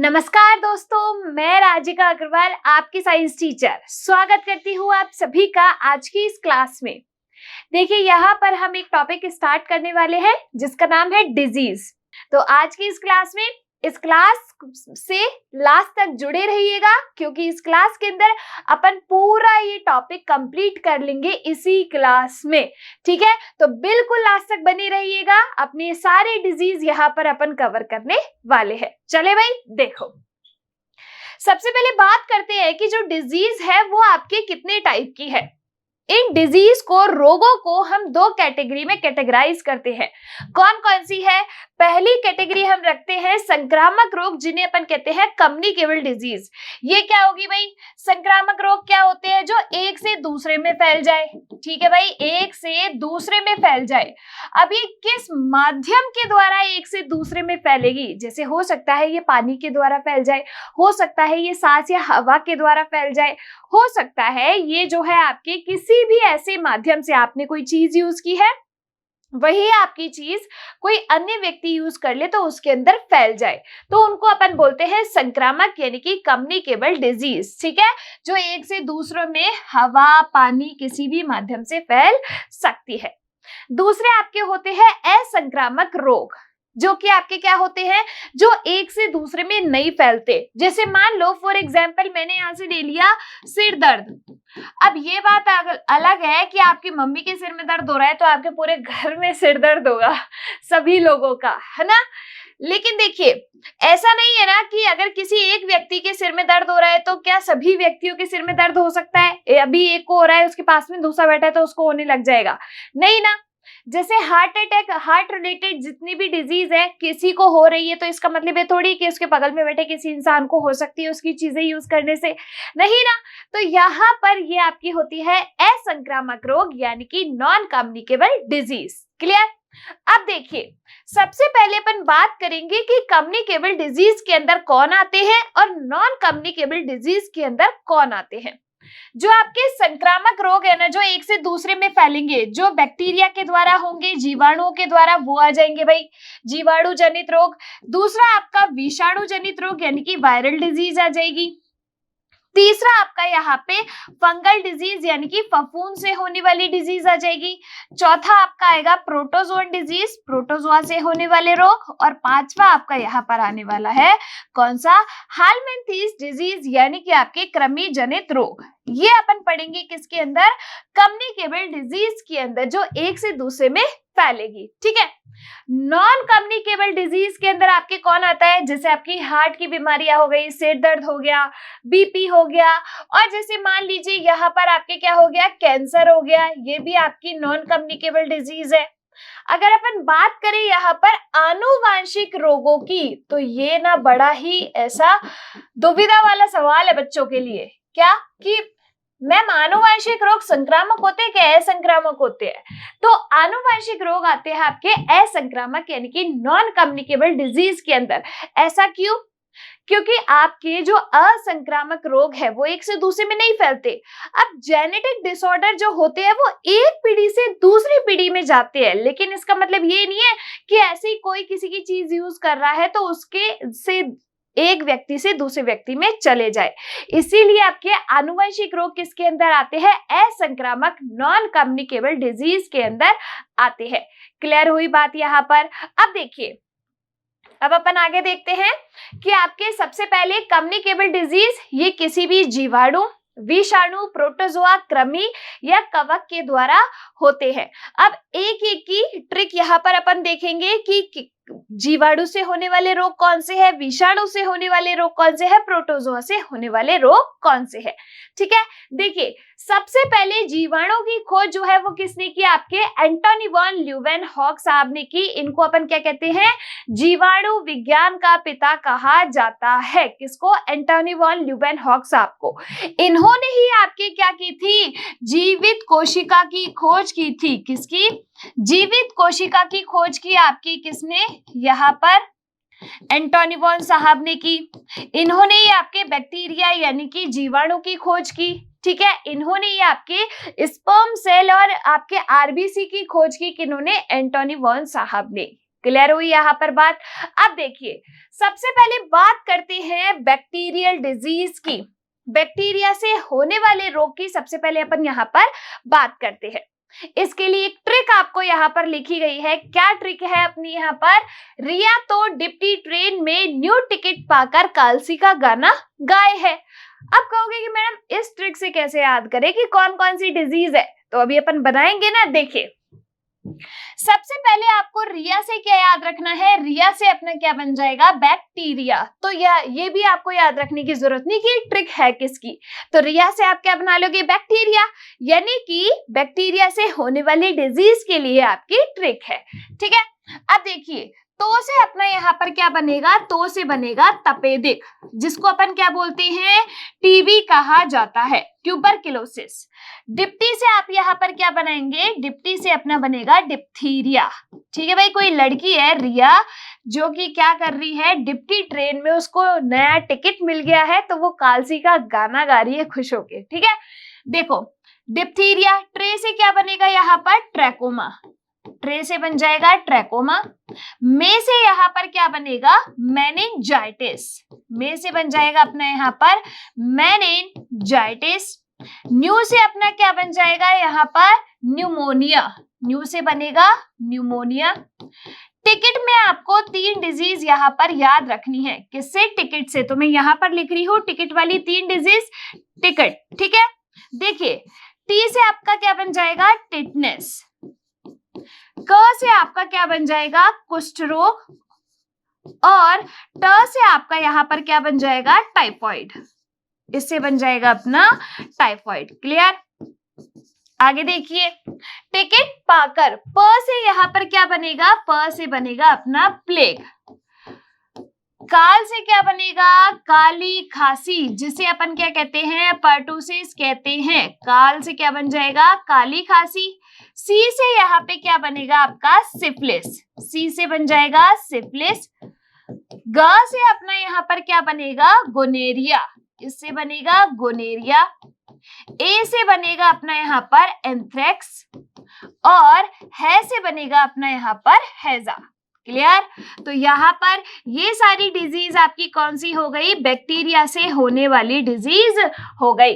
नमस्कार दोस्तों, मैं राजिका अग्रवाल आपकी साइंस टीचर स्वागत करती हूँ आप सभी का आज की इस क्लास में। देखिए, यहाँ पर हम एक टॉपिक स्टार्ट करने वाले हैं जिसका नाम है डिजीज। तो आज की इस क्लास से लास्ट तक जुड़े रहिएगा क्योंकि इस क्लास के अंदर अपन पूरा ये टॉपिक कंप्लीट कर लेंगे इसी क्लास में। ठीक है, तो बिल्कुल लास्ट तक बने रहिएगा, अपने सारे डिजीज यहाँ पर अपन कवर करने वाले हैं। चले भाई, देखो सबसे पहले बात करते हैं कि जो डिजीज है वो आपके कितने टाइप की है। इन डिजीज को, रोगों को हम दो कैटेगरी में कैटेगराइज करते हैं। कौन कौन सी है? पहली कैटेगरी हम रखते हैं संक्रामक रोग, जिन्हें अपन कहते हैं कम्युनिकेबल डिजीज। ये क्या होगी भाई? संक्रामक रोग क्या होते हैं? जो एक से दूसरे में फैल जाए। ठीक है भाई, एक से दूसरे में फैल जाए। अब ये किस माध्यम के द्वारा एक से दूसरे में फैलेगी? जैसे हो सकता है ये पानी के द्वारा फैल जाए, हो सकता है ये सांस या हवा के द्वारा फैल जाए, हो सकता है ये जो है आपके किसी भी ऐसे माध्यम से आपने कोई चीज यूज की है, वही आपकी चीज कोई अन्य व्यक्ति यूज कर ले तो उसके अंदर फैल जाए, तो उनको अपन बोलते हैं संक्रामक यानी कि कम्युनिकेबल डिजीज। ठीक है, जो एक से दूसरों में हवा, पानी, किसी भी माध्यम से फैल सकती है। दूसरे आपके होते हैं असंक्रामक रोग, जो कि आपके क्या होते हैं? जो एक से दूसरे में नहीं फैलते। जैसे मान लो फॉर एग्जाम्पल मैंने यहां से ले लिया सिर दर्द। अब ये बात अलग है कि आपकी मम्मी के सिर में दर्द हो रहा है तो आपके पूरे घर में सिर दर्द होगा, सभी लोगों का, है ना। लेकिन देखिए, ऐसा नहीं है ना कि अगर किसी एक व्यक्ति के सिर में दर्द हो रहा है तो क्या सभी व्यक्तियों के सिर में दर्द हो सकता है? अभी एक को हो रहा है, उसके पास में दूसरा बैठा है तो उसको होने लग जाएगा? नहीं ना। जैसे हार्ट अटैक, हार्ट रिलेटेड जितनी भी डिजीज है, किसी को हो रही है तो इसका मतलब ये थोड़ी कि उसके बगल में बैठे किसी इंसान को हो सकती है उसकी चीजें यूज करने से, नहीं ना। तो यहाँ पर ये आपकी होती है असंक्रामक रोग यानी कि नॉन कम्युनिकेबल डिजीज। क्लियर? अब देखिए, सबसे पहले अपन बात करेंगे कि कम्युनिकेबल डिजीज के अंदर कौन आते हैं और नॉन कम्युनिकेबल डिजीज के अंदर कौन आते हैं। जो आपके संक्रामक रोग है ना, जो एक से दूसरे में फैलेंगे, जो बैक्टीरिया के द्वारा होंगे, जीवाणुओं के द्वारा, वो आ जाएंगे भाई, जीवाणु जनित रोग। दूसरा आपका विषाणु जनित रोग यानी कि वायरल डिजीज आ जाएगी। तीसरा आपका यहाँ पे फंगल डिजीज यानी कि फफूंद से होने वाली डिजीज आ जाएगी। चौथा आपका आएगा प्रोटोजोन डिजीज, प्रोटोजोआ से होने वाले रोग। और पांचवा आपका यहाँ पर आने वाला है कौन सा? हेल्मिंथिस डिजीज यानी कि आपके कृमि जनित रोग। ये अपन पढ़ेंगे किसके अंदर? कम्युनिकेबल डिजीज के अंदर, जो एक से दूसरे में फैलेगी। ठीक है, नॉन कम्युनिकेबल डिजीज के अंदर आपके कौन आता है? जैसे आपकी हार्ट की बीमारियां हो गई, सिर दर्द हो गया, बीपी हो गया, और जैसे मान लीजिए यहाँ पर आपके क्या हो गया? कैंसर हो गया। ये भी आपकी नॉन कम्युनिकेबल डिजीज है। अगर अपन बात करें यहाँ पर आनुवांशिक रोगों की, तो ये ना बड़ा ही ऐसा दुविधा वाला सवाल है बच्चों के लिए। क्या कि मैम आनुवांशिक रोग संक्रामक होते हैं क्या असंक्रामक होते हैं? तो आनुवांशिक रोग आते हैं आपके असंक्रामक यानी कि नॉन कम्युनिकेबल डिजीज के अंदर। ऐसा क्यों? क्योंकि आपके जो असंक्रामक रोग है वो एक से दूसरे में नहीं फैलते। अब जेनेटिक डिसऑर्डर जो होते हैं वो एक पीढ़ी से दूसरी पीढ़ी में जाते हैं, लेकिन इसका मतलब ये नहीं है कि ऐसे ही कोई किसी की चीज यूज कर रहा है तो उसके से एक व्यक्ति से दूसरे व्यक्ति में चले जाए। इसीलिए आपके आनुवंशिक रोग किसके अंदर आते हैं? असंक्रामक नॉन कम्युनिकेबल डिजीज के अंदर आते हैं। क्लियर हुई बात यहाँ पर? अब देखिए, अब अपन आगे देखते हैं कि आपके सबसे पहले कम्युनिकेबल डिजीज ये किसी भी जीवाणु, विषाणु, प्रोटोजोआ, कृमि या कवक के द्वारा होते हैं। अब एक एक की ट्रिक यहाँ पर अपन देखेंगे कि जीवाणु से होने वाले रोग कौन से हैं, विषाणु से होने वाले रोग कौन से हैं, प्रोटोजोआ से होने वाले रोग कौन से हैं। ठीक है, देखिए सबसे पहले जीवाणु की खोज जो है वो किसने की? आपके एंटोनी वॉन ल्यूवेनहॉक साहब ने की। इनको अपन क्या कहते हैं? जीवाणु विज्ञान का पिता कहा जाता है। किसको? एंटोनी वॉन ल्यूवेनहॉक साहब को। इन्होंने ही आपके क्या की थी? जीवित कोशिका की खोज की थी। किसकी? जीवित कोशिका की खोज की आपकी किसने? यहाँ पर एंटोनी वॉन साहब ने की। इन्होंने ही आपके बैक्टीरिया यानी कि जीवाणु की खोज की। ठीक है, इन्होंने ये आपके स्पर्म सेल और आपके आरबीसी की खोज की। किन्होंने? एंटोनी वॉन साहब ने। क्लियर हुई यहाँ पर बात? अब देखिए, सबसे पहले बात करते हैं है बैक्टीरियल डिजीज की, बैक्टीरिया से होने वाले रोग की सबसे पहले अपन यहाँ पर बात करते हैं। इसके लिए एक ट्रिक आपको यहाँ पर लिखी गई है। क्या ट्रिक है अपनी यहाँ पर? रिया तो डिप्टी ट्रेन में न्यू टिकट पाकर कालसी का गाना गाए है। अब कहोगे कि मैडम इस ट्रिक से कैसे याद करें कि कौन कौन सी डिजीज है, तो अभी अपन बनाएंगे ना। देखिए, सबसे पहले आपको रिया से क्या याद रखना है? रिया से अपना क्या बन जाएगा? बैक्टीरिया। तो ये भी आपको याद रखने की जरूरत नहीं कि ट्रिक है किसकी। तो रिया से आप क्या बना लोगे? बैक्टीरिया, यानी कि बैक्टीरिया से होने वाली डिजीज के लिए आपकी ट्रिक है। ठीक है, अब देखिए, तो से अपना यहाँ पर क्या बनेगा? तो से बनेगा तपेदिक, जिसको अपन क्या बोलते हैं? टीबी कहा जाता है, ट्यूबरक्लोसिस। डिप्टी से आप यहाँ पर क्या बनाएंगे? डिप्टी से अपना बनेगा डिप्थीरिया। ठीक है भाई, कोई लड़की है रिया जो कि क्या कर रही है? डिप्टी ट्रेन में उसको नया टिकट मिल गया है, तो वो कालसी का गाना गा रही है खुश होके। ठीक है, देखो, डिप्थीरिया। ट्रे से क्या बनेगा यहाँ पर? ट्रैकोमा। ट्रे से बन जाएगा ट्रैकोमा। में से यहाँ पर क्या बनेगा? मेनिंजाइटिस। में से बन जाएगा अपना यहाँ पर मेनिंजाइटिस। न्यू से अपना क्या बन जाएगा यहाँ पर? न्यूमोनिया। न्यू से बनेगा न्यूमोनिया। टिकट में आपको 3 डिजीज यहाँ पर याद रखनी है। किससे? टिकट से। तो मैं यहाँ पर लिख रही हूँ टिकट वाली 3 डिजीज, टिकट। ठीक है, देखिए, टी से आपका क्या बन जाएगा? टिटनेस। क से आपका क्या बन जाएगा? कुष्ठ रोग। और ट से आपका यहाँ पर क्या बन जाएगा? टाइफॉइड। इससे बन जाएगा अपना टाइफॉइड। क्लियर? आगे देखिए, टिकट पाकर प से यहाँ पर क्या बनेगा? प से बनेगा अपना प्लेग। काल से क्या बनेगा? काली खांसी, जिसे अपन क्या कहते हैं? पर्टूसिस कहते हैं। काल से क्या बन जाएगा? काली खांसी। सी से यहाँ पे क्या बनेगा आपका? सिफिलिस। सी से बन जाएगा सिफिलिस। ग से अपना यहाँ पर क्या बनेगा? गोनेरिया। इससे बनेगा गोनेरिया। ए से बनेगा अपना यहाँ पर एंथ्रेक्स। और है से बनेगा अपना यहाँ पर हैजा। क्लियर? तो यहाँ पर ये सारी डिजीज आपकी कौन सी हो गई? बैक्टीरिया से होने वाली डिजीज हो गई।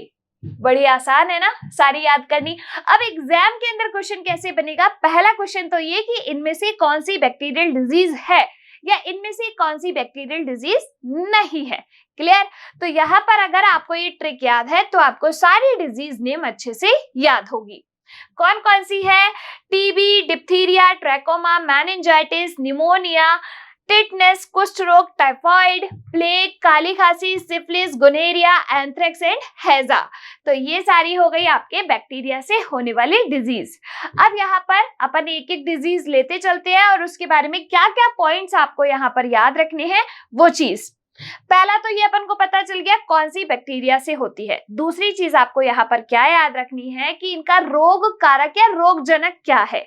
बड़ी आसान है ना सारी याद करनी। अब एग्जाम के अंदर क्वेश्चन कैसे बनेगा? पहला क्वेश्चन तो ये कि इनमें से कौन सी बैक्टीरियल डिजीज है या इनमें से कौन सी बैक्टीरियल डिजीज नहीं है। क्लियर? तो यहाँ पर अगर आपको ये ट्रिक याद है तो आपको सारी डिजीज नेम अच्छे से याद होगी। कौन कौन सी है? TB, diphtheria, trachoma, meningitis, pneumonia, tetanus, कुष्ठ रोग, टाइफॉइड, प्लेग, काली खांसी, सिफिलिस, गोनेरिया, एंथ्रेक्स एंड हैजा। तो ये सारी हो गई आपके बैक्टीरिया से होने वाली डिजीज। अब यहाँ पर अपन एक एक डिजीज लेते चलते हैं और उसके बारे में क्या क्या पॉइंट्स आपको यहाँ पर याद रखने हैं वो चीज। पहला तो ये अपन को पता चल गया कौन सी बैक्टीरिया से होती है। दूसरी चीज आपको यहाँ पर क्या याद रखनी है कि इनका रोग कारक या रोगजनक क्या है।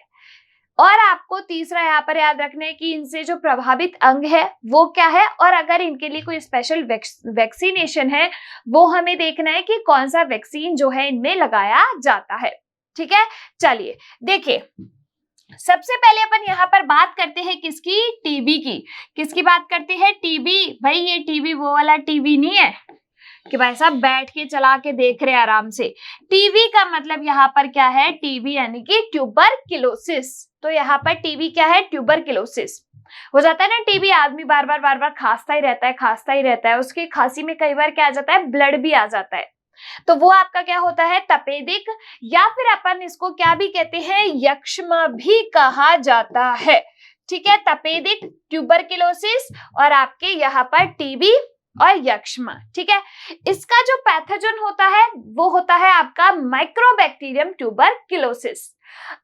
और आपको तीसरा यहाँ पर याद रखना है कि इनसे जो प्रभावित अंग है वो क्या है, और अगर इनके लिए कोई स्पेशल वैक्सीनेशन है वो हमें देखना है कि कौन सा वैक्सीन जो है इनमें लगाया जाता है। ठीक है, चलिए देखिए, सबसे पहले अपन यहाँ पर बात करते हैं किसकी? टीबी की। किसकी बात करते हैं? टीबी। भाई ये टीबी वो वाला टीबी नहीं है कि भाई साहब बैठ के चला के देख रहे आराम से। टीबी का मतलब यहाँ पर क्या है? टीबी यानी कि ट्यूबरक्लोसिस। तो यहाँ पर टीबी क्या है? ट्यूबरक्लोसिस। हो जाता है ना टीबी, आदमी बार बार खांसता ही रहता है। उसकी खांसी में कई बार क्या आ जाता है? ब्लड भी आ जाता है। तो वो आपका क्या होता है? तपेदिक, या फिर अपन इसको क्या भी कहते हैं? यक्ष्मा भी कहा जाता है। ठीक है, तपेदिक, ट्यूबरक्लोसिस और आपके यहाँ पर टीबी और यक्ष्मा। ठीक है, इसका जो पैथोजन होता है वो होता है आपका माइक्रोबैक्टीरियम ट्यूबरक्लोसिस।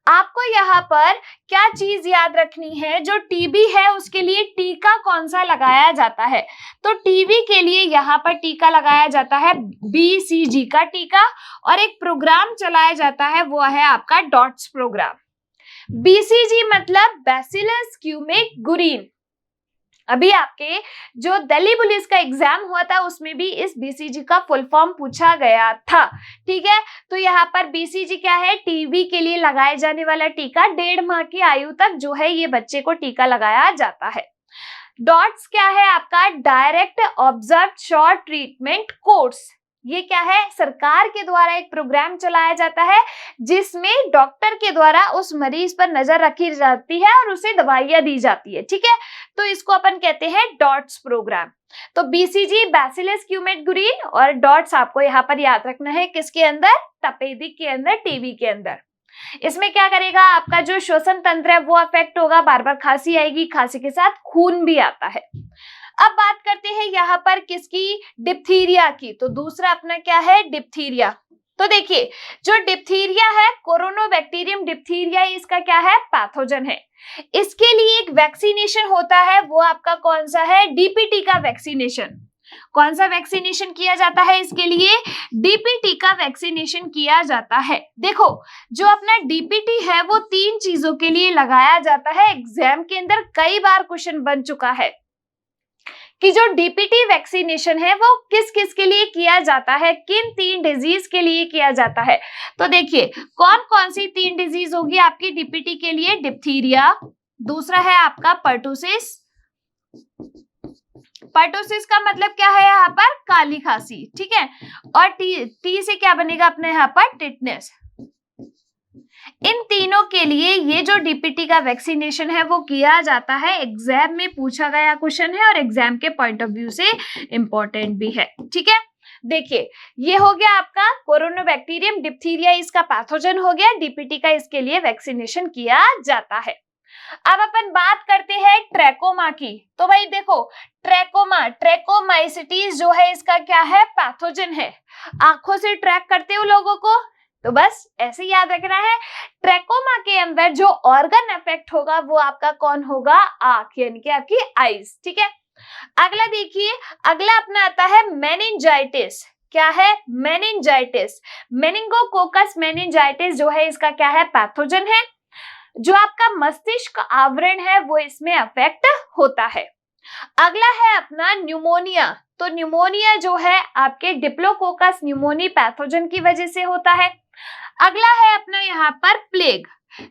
आपको यहाँ पर क्या चीज याद रखनी है? जो टीबी है उसके लिए टीका कौन सा लगाया जाता है? तो टीबी के लिए यहाँ पर टीका लगाया जाता है BCG का टीका, और एक प्रोग्राम चलाया जाता है वो है आपका डॉट्स प्रोग्राम। BCG मतलब बैसिलस क्यूमेगुरिन। अभी आपके जो दिल्ली पुलिस का एग्जाम हुआ था उसमें भी इस BCG का फुल फॉर्म पूछा गया था। ठीक है, तो यहाँ पर BCG क्या है? टीबी के लिए लगाए जाने वाला टीका। 1.5 माह की आयु तक जो है ये बच्चे को टीका लगाया जाता है। डॉट्स क्या है आपका? Direct observe short treatment course. ये क्या है? सरकार के द्वारा एक प्रोग्राम चलाया जाता है जिसमें डॉक्टर के द्वारा उस मरीज पर नजर रखी जाती है और उसे दवाइयां दी जाती है, ठीक है। तो इसको अपन कहते हैं डॉट्स प्रोग्राम। तो बीसीजी बैसिलस क्यूमेट ग्रीन और डॉट्स आपको यहाँ पर याद रखना है किसके अंदर? तपेदिक के अंदर, टीबी के अंदर। इसमें क्या करेगा? आपका जो श्वसन तंत्र है वो अफेक्ट होगा, बार बार खांसी आएगी, खांसी के साथ खून भी आता है। अब बात करते हैं यहाँ पर किसकी? डिप्थीरिया की। तो दूसरा अपना क्या है? डिप्थीरिया। तो देखिए जो डिप्थीरिया है, कोरोनोबैक्टीरियम डिप्थीरिया, इसका क्या है? पैथोजन है। इसके लिए एक वैक्सीनेशन होता है, वो आपका कौन सा है? डीपीटी का वैक्सीनेशन। कौन सा वैक्सीनेशन किया जाता है इसके लिए? डीपीटी का वैक्सीनेशन किया जाता है। देखो जो अपना डीपीटी है वो 3 चीजों के लिए लगाया जाता है। एग्जाम के अंदर कई बार क्वेश्चन बन चुका है कि जो डीपीटी वैक्सीनेशन है वो किस किस के लिए किया जाता है, किन 3 डिजीज के लिए किया जाता है। तो देखिए कौन कौन सी 3 डिजीज होगी आपकी डीपीटी के लिए? डिप्थीरिया, दूसरा है आपका पर्टुसिस। पर्टुसिस का मतलब क्या है यहाँ पर? काली खांसी, ठीक है। और टी से क्या बनेगा अपने यहाँ पर? टिटनेस। इन तीनों के लिए ये जो डीपीटी का वैक्सीनेशन है वो किया जाता है। एग्जाम में पूछा गया क्वेश्चन है और एग्जाम के पॉइंट ऑफ व्यू से इंपॉर्टेंट भी है, ठीक है। देखिए ये हो गया आपका कोरोनोबैक्टीरियम डिप्थीरिया, इसका पैथोजन हो गया। डीपीटी का इसके लिए वैक्सीनेशन किया जाता है। अब अपन बात करते हैं ट्रैकोमा की। तो भाई देखो ट्रैकोमा, ट्रैकोमाइसिटीज जो है इसका क्या है? पैथोजन है। आंखों से ट्रैक करते हो लोगों को, तो बस ऐसे याद रखना है। ट्रैकोमा के अंदर जो ऑर्गन अफेक्ट होगा वो आपका कौन होगा? आंख, यानी कि आपकी आईज, ठीक है। अगला देखिए, अगला अपना आता है मेनिंजाइटिस। क्या है? मेनिंजाइटिस। मेनिंगोकोकस मेनिंजाइटिस जो है इसका क्या है? पैथोजन है। जो आपका मस्तिष्क आवरण है वो इसमें अफेक्ट होता है। अगला है अपना न्यूमोनिया। तो न्यूमोनिया जो है आपके डिप्लोकोकस न्यूमोनी पैथोजन की वजह से होता है। अगला है अपना यहाँ पर प्लेग।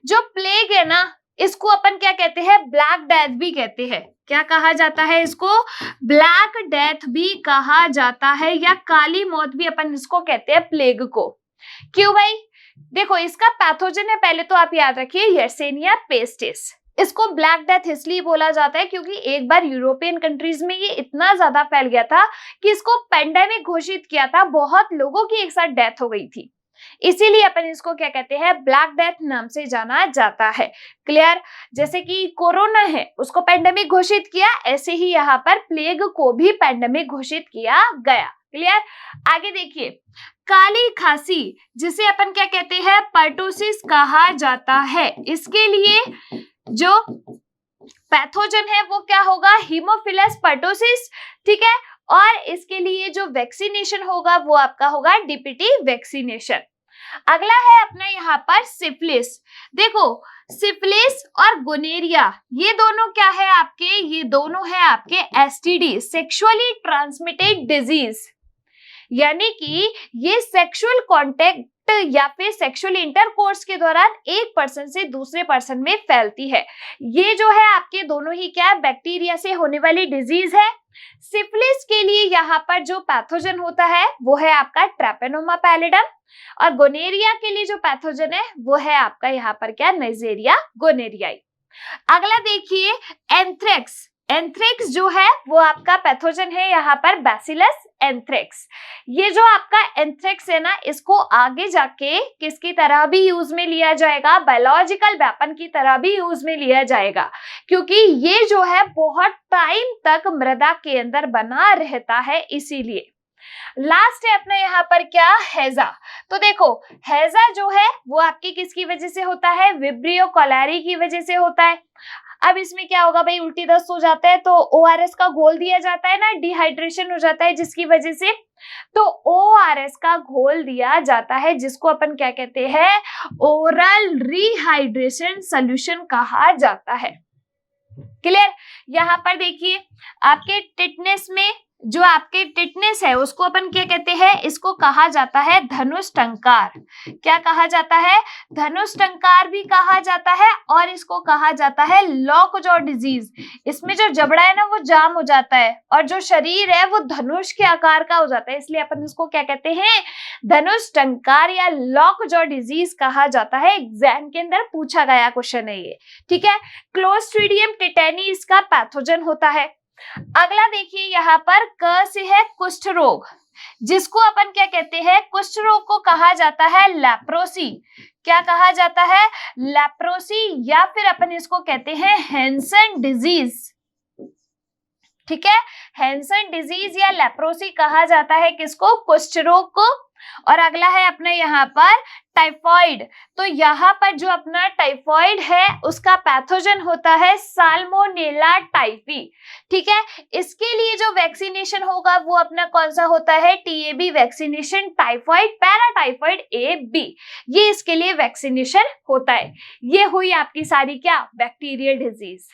जो प्लेग है ना, इसको अपन क्या कहते हैं? ब्लैक डेथ भी कहते हैं। क्या कहा जाता है इसको? ब्लैक डेथ भी कहा जाता है, या काली मौत भी अपन इसको कहते हैं प्लेग को। क्यों भाई? देखो इसका पैथोजन है, पहले तो आप याद रखिए, यर्सेनिया पेस्टिस। इसको ब्लैक डेथ इसलिए बोला जाता है क्योंकि एक बार यूरोपियन कंट्रीज में ये इतना ज्यादा फैल गया था कि इसको पेंडेमिक घोषित किया था, बहुत लोगों की एक साथ डेथ हो गई थी, इसीलिए अपन इसको क्या कहते हैं? ब्लैक डेथ नाम से जाना जाता है। क्लियर? जैसे कि कोरोना है उसको पेंडेमिक घोषित किया, ऐसे ही यहाँ पर प्लेग को भी पेंडेमिक घोषित किया गया। क्लियर? आगे देखिए, काली खांसी जिसे अपन क्या कहते हैं? पर्टुसिस कहा जाता है। इसके लिए जो पैथोजन है वो क्या होगा? हीमोफिलस पर्टुसिस, ठीक है। और इसके लिए जो वैक्सीनेशन होगा वो आपका होगा डीपीटी वैक्सीनेशन। अगला है अपना यहाँ पर सिफिलिस। देखो सिफिलिस और गोनेरिया ये दोनों क्या है आपके? ये दोनों है आपके एसटीडी, सेक्सुअली ट्रांसमिटेड डिजीज, यानी कि ये सेक्सुअल कॉन्टेक्ट या फिर सेक्सुअल इंटरकोर्स के दौरान एक पर्सन से दूसरे पर्सन में फैलती है। ये जो है आपके दोनों ही क्या है? बैक्टीरिया से होने वाली डिजीज है। सिफिलिस के लिए यहाँ पर जो पैथोजन होता है वो है आपका ट्रैपेनोमा पैलिडम, और गोनेरिया के लिए जो पैथोजन है वो है आपका यहाँ पर क्या? नाइजेरिया गोनेरियाई। अगला देखिए एंथ्रेक्स। एंथ्रेक्स जो है वो आपका पैथोजन है यहाँ पर बैसिलस एंथ्रेक्स। ये जो आपका एंथ्रेक्स है ना, इसको आगे जाके किसकी तरह भी यूज में लिया जाएगा? बायोलॉजिकल वेपन की तरह भी यूज में लिया जाएगा, क्योंकि ये जो है बहुत टाइम तक मृदा के अंदर बना रहता है, इसीलिए। लास्ट है अपना यहाँ पर क्या? हैजा। तो देखो हैजा जो है वो आपकी किसकी वजह से होता है? विब्रियो कोलेरी की वजह से होता है। अब इसमें क्या होगा भाई? उल्टी दस्त हो जाता है तो ओआरएस का घोल दिया जाता है ना, डिहाइड्रेशन हो जाता है जिसकी वजह से, तो ओआरएस का घोल दिया जाता है जिसको अपन क्या कहते हैं? ओरल रिहाइड्रेशन सॉल्यूशन कहा जाता है। क्लियर? यहाँ पर देखिए आपके टिटनेस में जो आपके टिटनेस है उसको अपन क्या कहते हैं, इसको कहा जाता है धनुष टंकार। क्या कहा जाता है, धनुष टंकार भी कहा जाता है, और इसको कहा जाता है लॉकजॉ डिजीज। इसमें जो जबड़ा है ना वो जाम हो जाता है और जो शरीर है वो धनुष के आकार का हो जाता है, इसलिए अपन इसको क्या कहते हैं, धनुष टंकार या लॉकजॉ डिजीज कहा जाता है। एग्जाम के अंदर पूछा गया क्वेश्चन है ये, ठीक है। क्लोस्ट्रीडियम टेटेनी इसका पैथोजन होता है। अगला देखिए यहाँ पर क से है कुष्ठ रोग, जिसको अपन क्या कहते हैं, कुष्ठ रोग को कहा जाता है लेप्रोसी। क्या कहा जाता है, लेप्रोसी, या फिर अपन इसको कहते हैं हैंसन डिजीज, ठीक है। हैंसन डिजीज या लेप्रोसी कहा जाता है किसको, कुष्ठ रोग को। और अगला है अपना यहाँ पर टाइफॉइड। तो यहाँ पर जो अपना टाइफॉइड है उसका पैथोजन होता है साल्मोनेला टाइफी, ठीक है। इसके लिए जो वैक्सीनेशन होगा वो अपना कौन सा होता है, TAB vaccination, typhoid paratyphoid A B, ये इसके लिए वैक्सीनेशन होता है। ये हुई आपकी सारी क्या, बैक्टीरियल डिजीज।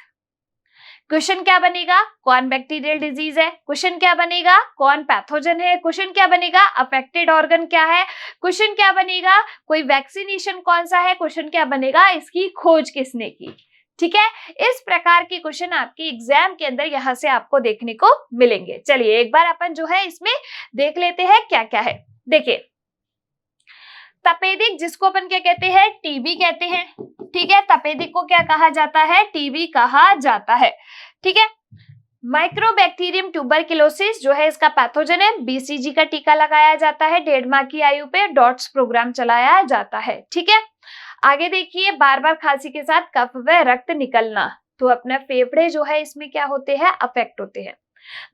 क्वेश्चन क्या बनेगा, कौन बैक्टीरियल डिजीज है, क्वेश्चन क्या बनेगा, कौन पैथोजन है, क्वेश्चन क्या बनेगा, अफेक्टेड ऑर्गन क्या है, क्वेश्चन क्या बनेगा, कोई वैक्सीनेशन कौन सा है, क्वेश्चन क्या बनेगा, इसकी खोज किसने की, ठीक है। इस प्रकार के क्वेश्चन आपके एग्जाम के अंदर यहाँ से आपको देखने को मिलेंगे। चलिए एक बार अपन जो है इसमें देख लेते हैं क्या क्या है। देखिए तपेदिक, जिसको अपन क्या कहते हैं, टीबी कहते हैं, ठीक है। तपेदिक को क्या कहा जाता है, टीबी कहा जाता है, ठीक है। माइक्रोबैक्टीरियम ट्यूबरकुलोसिस जो है इसका पैथोजन है। बीसीजी का टीका लगाया जाता है, 1.5 माह की आयु पे डॉट्स प्रोग्राम चलाया जाता है, ठीक है। आगे देखिए बार बार खांसी के साथ कफ व रक्त निकलना, तो अपना फेफड़े जो है इसमें क्या होते हैं, अफेक्ट होते हैं।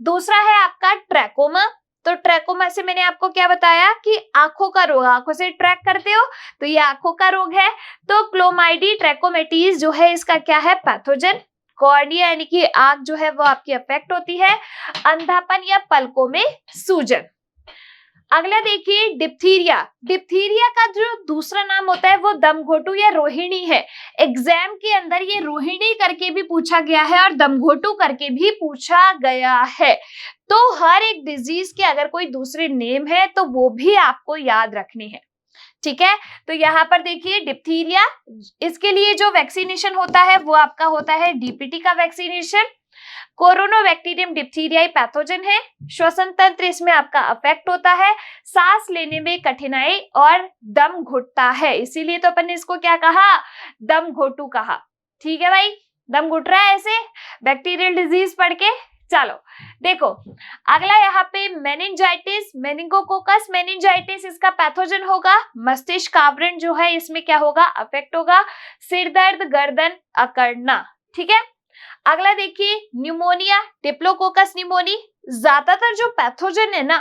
दूसरा है आपका ट्रैकोमा। तो ट्रैकोमा से मैंने आपको क्या बताया कि आंखों का रोग, आंखों से ट्रैक करते हो तो ये आंखों का रोग है। तो क्लोमाइडी ट्रैकोमेटिस जो है इसका क्या है, पैथोजन। कॉर्निया यानी कि आंख जो है वो आपकी अफेक्ट होती है। अंधापन या पलकों में सूजन। अगला देखिए डिप्थीरिया। डिप्थीरिया का जो दूसरा नाम होता है वो दमघोटू या रोहिणी है। एग्जाम के अंदर ये रोहिणी करके भी पूछा गया है और दमघोटू करके भी पूछा गया है। तो हर एक डिजीज के अगर कोई दूसरे नेम है तो वो भी आपको याद रखनी है, ठीक है। तो यहाँ पर देखिए डिप्थीरिया, इसके लिए जो वैक्सीनेशन होता है वो आपका होता है डीपीटी का वैक्सीनेशन। कोरोनाबैक्टीरियम डिप्थीरियाई पैथोजन है। श्वसन तंत्र इसमें आपका अफेक्ट होता है। सांस लेने में कठिनाई और दम घुटता है, इसीलिए तो अपन ने इसको क्या कहा, दम घोटू कहा, ठीक है भाई। दम घुट रहा है ऐसे बैक्टीरियल डिजीज पढ़ के। चलो देखो अगला यहाँ पे मेनिंजाइटिस, मेनिंगोकोकस मेनिंजाइटिस इसका पैथोजन होगा। मस्तिष्क आवरण जो है इसमें क्या होगा, अफेक्ट होगा। सिर दर्द, गर्दन अकड़ना, ठीक है। अगला देखिए न्यूमोनिया, डिप्लोकोकस न्यूमोनी। ज्यादातर जो पैथोजन है ना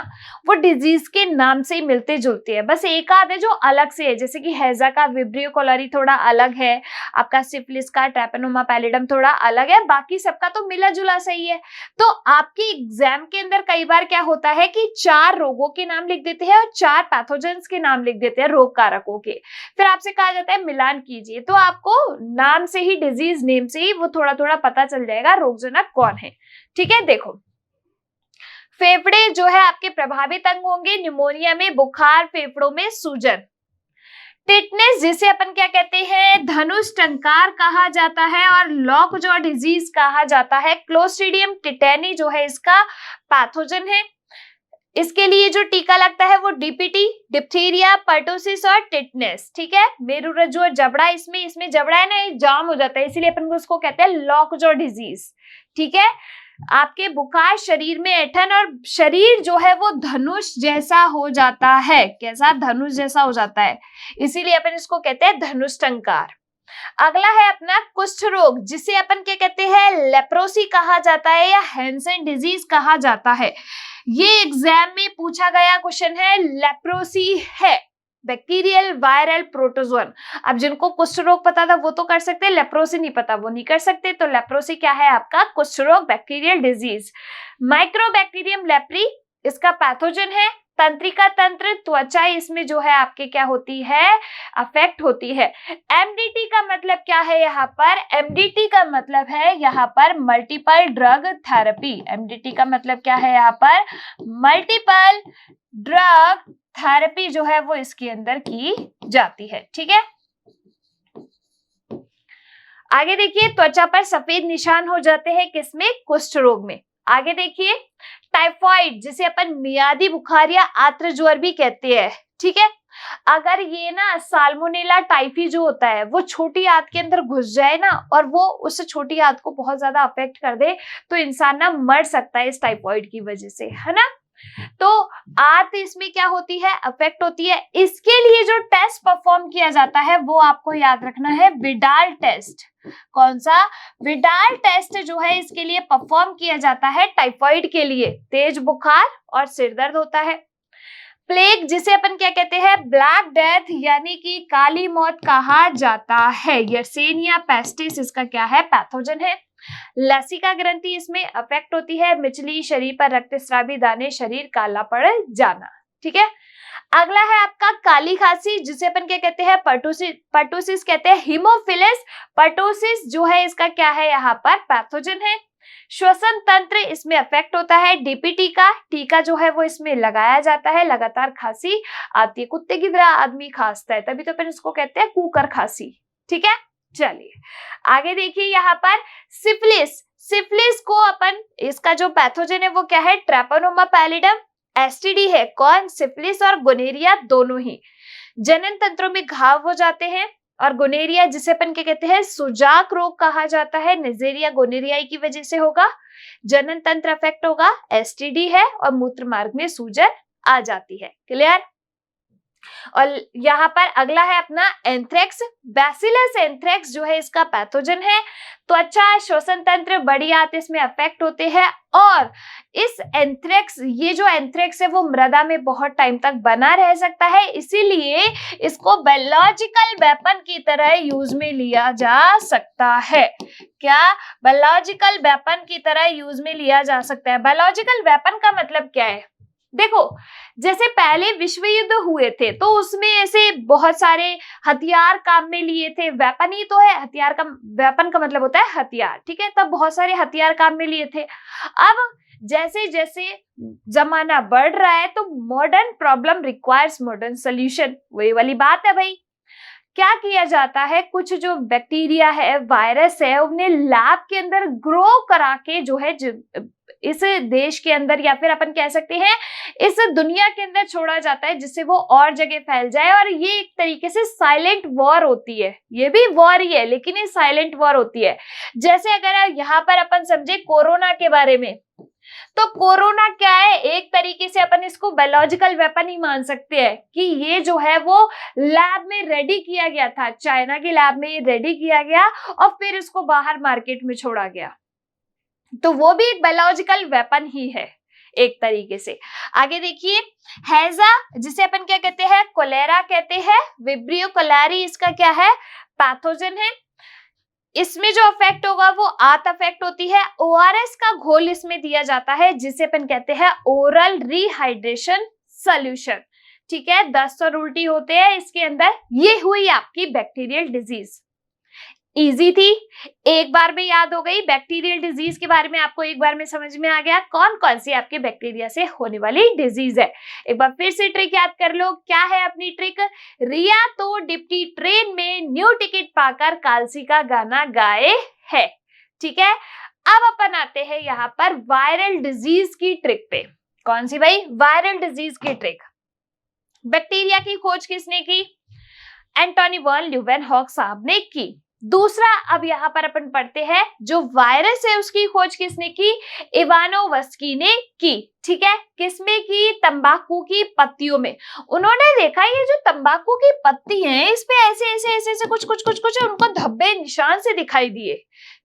वो डिजीज के नाम से ही मिलते जुलते हैं, बस एक आध है जो अलग से है, जैसे कि हैजा का विब्रियो कोलोरी थोड़ा अलग है, आपका सिफिलिस का ट्रैपेनोमा पैलिडम थोड़ा अलग है, बाकी सबका तो मिला जुला सही है। तो आपके एग्जाम के अंदर कई बार क्या होता है कि 4 रोगों के नाम लिख देते हैं और 4 पैथोजेंस के नाम लिख देते हैं, रोग कारकों के, फिर आपसे कहा जाता है मिलान कीजिए। तो आपको नाम से ही, डिजीज नेम से ही वो थोड़ा थोड़ा पता चल जाएगा रोगजनक कौन है, ठीक है। देखो फेफड़े जो है आपके प्रभावित अंग होंगे न्यूमोनिया में, बुखार, फेफड़ों में सूजन। टिटनेस जिसे अपन क्या कहते हैं, धनुष टंकार कहा जाता है और लॉकजॉ डिजीज कहा जाता है। क्लोस्ट्रीडियम टिटेनी जो है इसका पैथोजन है। इसके लिए जो टीका लगता है वो डीपीटी, डिप्थीरिया, पर्टोसिस और टिटनेस, ठीक है। मेरुरज्जु और जबड़ा, इसमें जबड़ा है ना ये जाम हो जाता है, इसीलिए अपन उसको कहते हैं लॉकजॉ डिजीज, ठीक है। आपके बुखार, शरीर में ऐंठन और शरीर जो है वो धनुष जैसा हो जाता है, कैसा, धनुष जैसा हो जाता है, इसीलिए अपन इसको कहते हैं धनुष टंकार। अगला है अपना कुष्ठ रोग, जिसे अपन क्या कहते हैं, लेप्रोसी कहा जाता है या हैंसन डिजीज कहा जाता है। ये एग्जाम में पूछा गया क्वेश्चन है, लेप्रोसी है बैक्टीरियल वायरल प्रोटोजोन। अब जिनको कुष्ठ रोग पता था वो तो कर सकते हैं, लेप्रोसी नहीं पता वो नहीं कर सकते। तो लेप्रोसी क्या है आपका, कुष्ठ रोग, बैक्टीरियल डिजीज। माइक्रोबैक्टीरियम लेप्री, इसका पैथोजन है। तंत्रिका तंत्र, त्वचा इसमें जो है आपके क्या होती है, अफेक्ट होती है। एमडीटी का मतलब क्या है यहाँ पर, एमडीटी का मतलब है यहाँ पर मल्टीपल ड्रग थेरेपी। एमडीटी का मतलब क्या है यहाँ पर, मल्टीपल ड्रग थेरेपी जो है वो इसके अंदर की जाती है। ठीक है, आगे देखिए, त्वचा पर सफेद निशान हो जाते हैं किसमें, कुष्ठ रोग में। आगे देखिए, टाइफाइड जिसे अपन मियादी बुखार या आर्द्र ज्वर भी कहते हैं। ठीक है, अगर ये ना साल्मोनेला टाइफी जो होता है वो छोटी आंत के अंदर घुस जाए ना और वो उस छोटी आंत को बहुत ज्यादा अफेक्ट कर दे तो इंसान ना मर सकता है इस टाइफाइड की वजह से, है ना। तो आंत इसमें क्या होती है, अफेक्ट होती है। इसके लिए जो टेस्ट परफॉर्म किया जाता है वो आपको याद रखना है, विडाल टेस्ट। कौन सा, विडाल टेस्ट जो है इसके लिए परफॉर्म किया जाता है टाइफाइड के लिए। तेज बुखार और सिर दर्द होता है। प्लेग जिसे अपन क्या कहते हैं, ब्लैक डेथ यानी कि काली मौत कहा जाता है। यर्सेनिया पेस्टिस इसका क्या है, पैथोजन है। लसिका ग्रंथि इसमें अफेक्ट होती है। मिचली, शरीर पर रक्तस्रावी दाने, शरीर काला पड़ जाना। ठीक है, अगला है आपका काली खांसी जिसे अपन क्या कहते हैं, पर्टुसिस कहते हैं। हीमोफिलस पर्टुसिस जो है इसका क्या है यहाँ पर, पैथोजन है। श्वसन तंत्र इसमें अफेक्ट होता है। डीपीटी का टीका जो है वो इसमें लगाया जाता है। लगातार खांसी आती है, कुत्ते की तरह आदमी खांसता है, तभी तो अपन इसको कहते हैं कुकर खांसी। ठीक है, चलिए आगे देखिए, यहाँ पर सिफिलिस, सिफिलिस को अपन इसका जो पैथोजन है वो क्या है, ट्रैपोनोमा पैलिडम। एसटीडी है कौन, सिफिलिस और गोनेरिया दोनों ही। जनन तंत्रों में घाव हो जाते हैं। और गोनेरिया जिसे अपन क्या कहते हैं, सुजाक रोग कहा जाता है। निजेरिया गोनेरियाई की वजह से होगा, जनन तंत्र अफेक्ट होगा, एसटीडी है और मूत्र मार्ग में सूजन आ जाती है। क्लियर। और यहाँ पर अगला है अपना एंथ्रेक्स। बैसिलस एंथ्रेक्स जो है इसका पैथोजन है। त्वचा, श्वसन तंत्र, बड़ी आंत इसमें अफेक्ट होते हैं। और इस एंथ्रेक्स, ये जो एंथ्रेक्स है वो मृदा में बहुत टाइम तक बना रह सकता है, इसीलिए इसको बायोलॉजिकल वेपन की तरह यूज में लिया जा सकता है। क्या, बायोलॉजिकल वेपन की तरह यूज में लिया जा सकता है। बायोलॉजिकल वेपन का मतलब क्या है, देखो जैसे पहले विश्व युद्ध हुए थे तो उसमें ऐसे बहुत सारे हथियार काम में लिए थे। वेपन ही तो है, हथियार का, वेपन का मतलब होता है हथियार। ठीक है, तब बहुत सारे हथियार काम में लिए थे। अब जैसे जैसे जमाना बढ़ रहा है तो modern problem requires modern solution, वही वाली बात है भाई। क्या किया जाता है, कुछ जो बैक्टीरिया है, वायरस है, उन्हें लैब के अंदर ग्रो करा के जो है इस देश के अंदर या फिर अपन कह सकते हैं इस दुनिया के अंदर छोड़ा जाता है, जिससे वो और जगह फैल जाए। और ये एक तरीके से साइलेंट वॉर होती है, ये भी वॉर ही है लेकिन ये साइलेंट वॉर होती है। जैसे अगर यहाँ पर अपन समझे कोरोना के बारे में, तो कोरोना क्या है, एक तरीके से अपन इसको बायोलॉजिकल वेपन ही मान सकते हैं कि ये जो है वो लैब में रेडी किया गया था, चाइना की लैब में रेडी किया गया और फिर इसको बाहर मार्केट में छोड़ा गया, तो वो भी एक बायोलॉजिकल वेपन ही है एक तरीके से। आगे देखिए, हैजा जिसे अपन क्या कहते हैं, कोलेरा कहते हैं। विब्रियो कोलेरी इसका क्या है, पैथोजन है। इसमें जो अफेक्ट होगा वो आंत अफेक्ट होती है। ओआरएस का घोल इसमें दिया जाता है जिसे अपन कहते हैं ओरल रिहाइड्रेशन सॉल्यूशन। ठीक है, दस्त और उल्टी होते हैं इसके अंदर। ये हुई आपकी बैक्टीरियल डिजीज। इजी थी, एक बार में याद हो गई। बैक्टीरियल डिजीज के बारे में आपको एक बार में समझ में आ गया कौन कौन सी आपके बैक्टीरिया से होने वाली डिजीज है। एक बार फिर से ट्रिक याद कर लो, क्या है अपनी ट्रिक, रिया तो डिप्टी ट्रेन में न्यू टिकट पाकर कालसी का गाना गाए है। ठीक है, अब अपन आते हैं यहाँ पर वायरल डिजीज की ट्रिक पे। कौन सी भाई, वायरल डिजीज की ट्रिक। बैक्टीरिया की खोज किसने की, एंटोनी वॉन ल्यूवेनहॉक साहब ने की। दूसरा, अब यहाँ पर अपन पढ़ते हैं जो वायरस है उसकी खोज किसने की, इवानोवस्की ने की। ठीक है, किसमें की, तंबाकू की पत्तियों में। उन्होंने देखा ये जो तंबाकू की पत्ती है इस पे ऐसे ऐसे ऐसे ऐसे कुछ कुछ कुछ कुछ उनको धब्बे निशान से दिखाई दिए।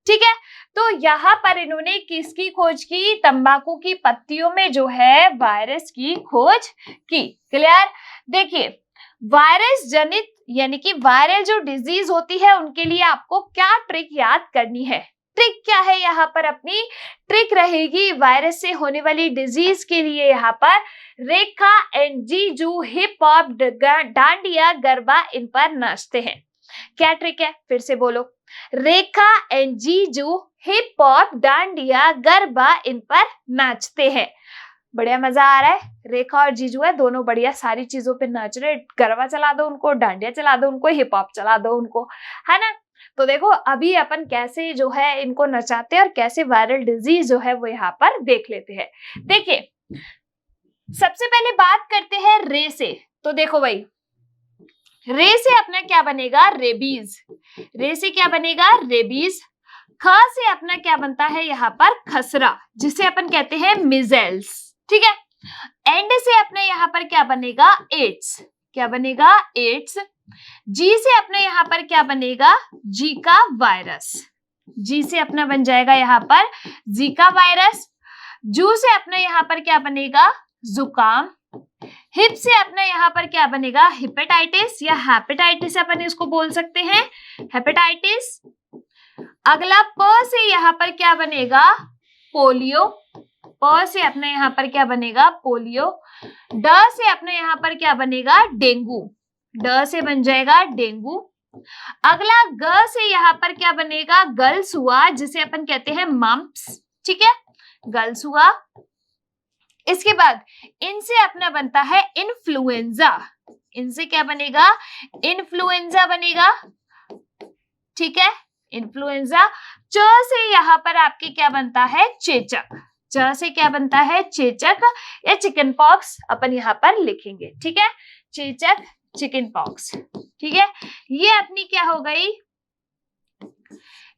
ठीक है, तो यहाँ पर इन्होंने किसकी खोज की, तंबाकू की पत्तियों में जो है वायरस की खोज की। क्लियर। देखिए, वायरस जनित यानी कि वायरल जो डिजीज होती है उनके लिए आपको क्या ट्रिक याद करनी है। ट्रिक क्या है यहाँ पर? अपनी ट्रिक रहेगी वायरस से होने वाली डिजीज के लिए यहाँ पर रेखा एंड जीजू हिप हॉप डांडिया गरबा इन पर नाचते हैं। क्या ट्रिक है? फिर से बोलो। रेखा एंड जीजू हिप हॉप डांडिया गरबा इन पर नाचते हैं। बढ़िया मजा आ रहा है। रेखा और जीजू है, दोनों बढ़िया सारी चीजों पे नाच रहे। गरबा चला दो उनको, डांडिया चला दो उनको, हिप हॉप चला दो उनको, है ना। तो देखो अभी अपन कैसे जो है इनको नचाते हैं और कैसे वायरल डिजीज जो है वो यहाँ पर देख लेते हैं। देखिए सबसे पहले बात करते हैं रे से। तो देखो भाई, रे से अपना क्या बनेगा? रेबीज। रे से क्या बनेगा? रेबीज। ख से अपना क्या बनता है यहाँ पर? खसरा, जिसे अपन कहते हैं मिजेल्स, ठीक है। एंड से अपना यहाँ पर क्या बनेगा? एड्स। क्या बनेगा? एड्स। जी से अपना यहाँ पर क्या बनेगा? Zika virus. जी से अपना बन जाएगा यहाँ पर जीका वायरस। जू से अपना यहाँ पर क्या बनेगा? जुकाम। हिप से अपना यहाँ पर क्या बनेगा? हेपेटाइटिस या हेपेटाइटिस अपन इसको बोल सकते हैं, हेपेटाइटिस। अगला प से यहाँ पर क्या बनेगा? पोलियो। प से अपना यहाँ पर क्या बनेगा? पोलियो। ड से अपना यहाँ पर क्या बनेगा? डेंगू। ड से बन जाएगा डेंगू। अगला ग से यहाँ पर क्या बनेगा? गल्स हुआ, जिसे अपन कहते हैं मम्प्स, ठीक है, गल्स हुआ। इसके बाद इनसे अपना बनता है इन्फ्लुएंजा। इनसे क्या बनेगा? इन्फ्लुएंजा बनेगा, ठीक है, इन्फ्लुएंजा। च से यहाँ पर आपके क्या बनता है? चेचक। च से क्या बनता है? चेचक या चिकन पॉक्स अपन यहाँ पर लिखेंगे, ठीक है, चेचक, चिकन पॉक्स, ठीक है। ये अपनी क्या हो गई?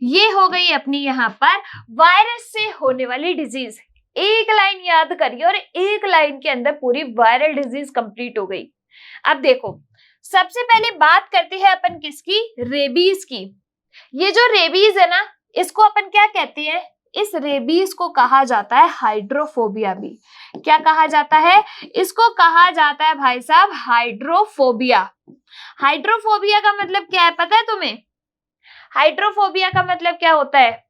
ये हो गई अपनी यहाँ पर वायरस से होने वाली डिजीज। एक लाइन याद करिए और एक लाइन के अंदर पूरी वायरल डिजीज कंप्लीट हो गई। अब देखो सबसे पहले बात करते हैं अपन किसकी? रेबीज की। ये जो रेबीज है ना, इसको अपन क्या कहते हैं? इस रेबीज को कहा जाता है हाइड्रोफोबिया भी। क्या कहा जाता है? इसको कहा जाता है भाई साहब हाइड्रोफोबिया। हाइड्रोफोबिया का मतलब क्या है पता है तुम्हें? हाइड्रोफोबिया का मतलब क्या होता है?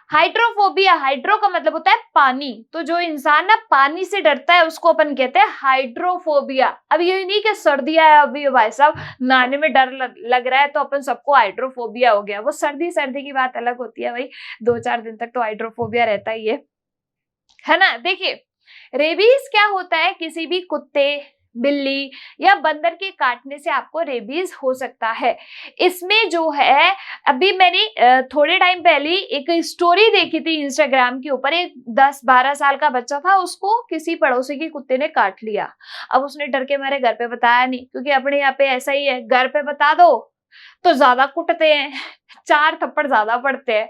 हाइड्रोफोबिया, हाइड्रो का मतलब होता है पानी, तो जो इंसान ना पानी से डरता है उसको अपन कहते हैं हाइड्रोफोबिया। अब ये नहीं कि सर्दी है अभी भाई साहब नहाने में डर लग रहा है तो अपन सबको हाइड्रोफोबिया हो गया। वो सर्दी की बात अलग होती है भाई, 2-4 दिन तक तो हाइड्रोफोबिया रहता ही है ना। देखिए रेबीज क्या होता है? किसी भी कुत्ते, बिल्ली या बंदर के काटने से आपको रेबीज हो सकता है। इसमें जो है अभी मैंने थोड़े टाइम पहले एक स्टोरी देखी थी इंस्टाग्राम के ऊपर। एक 10-12 साल का बच्चा था, उसको किसी पड़ोसी के कुत्ते ने काट लिया। अब उसने डर के मारे घर पे बताया नहीं, क्योंकि अपने यहाँ पे ऐसा ही है, घर पे बता दो तो ज्यादा कुटते हैं, 4 थप्पड़ ज्यादा पड़ते हैं।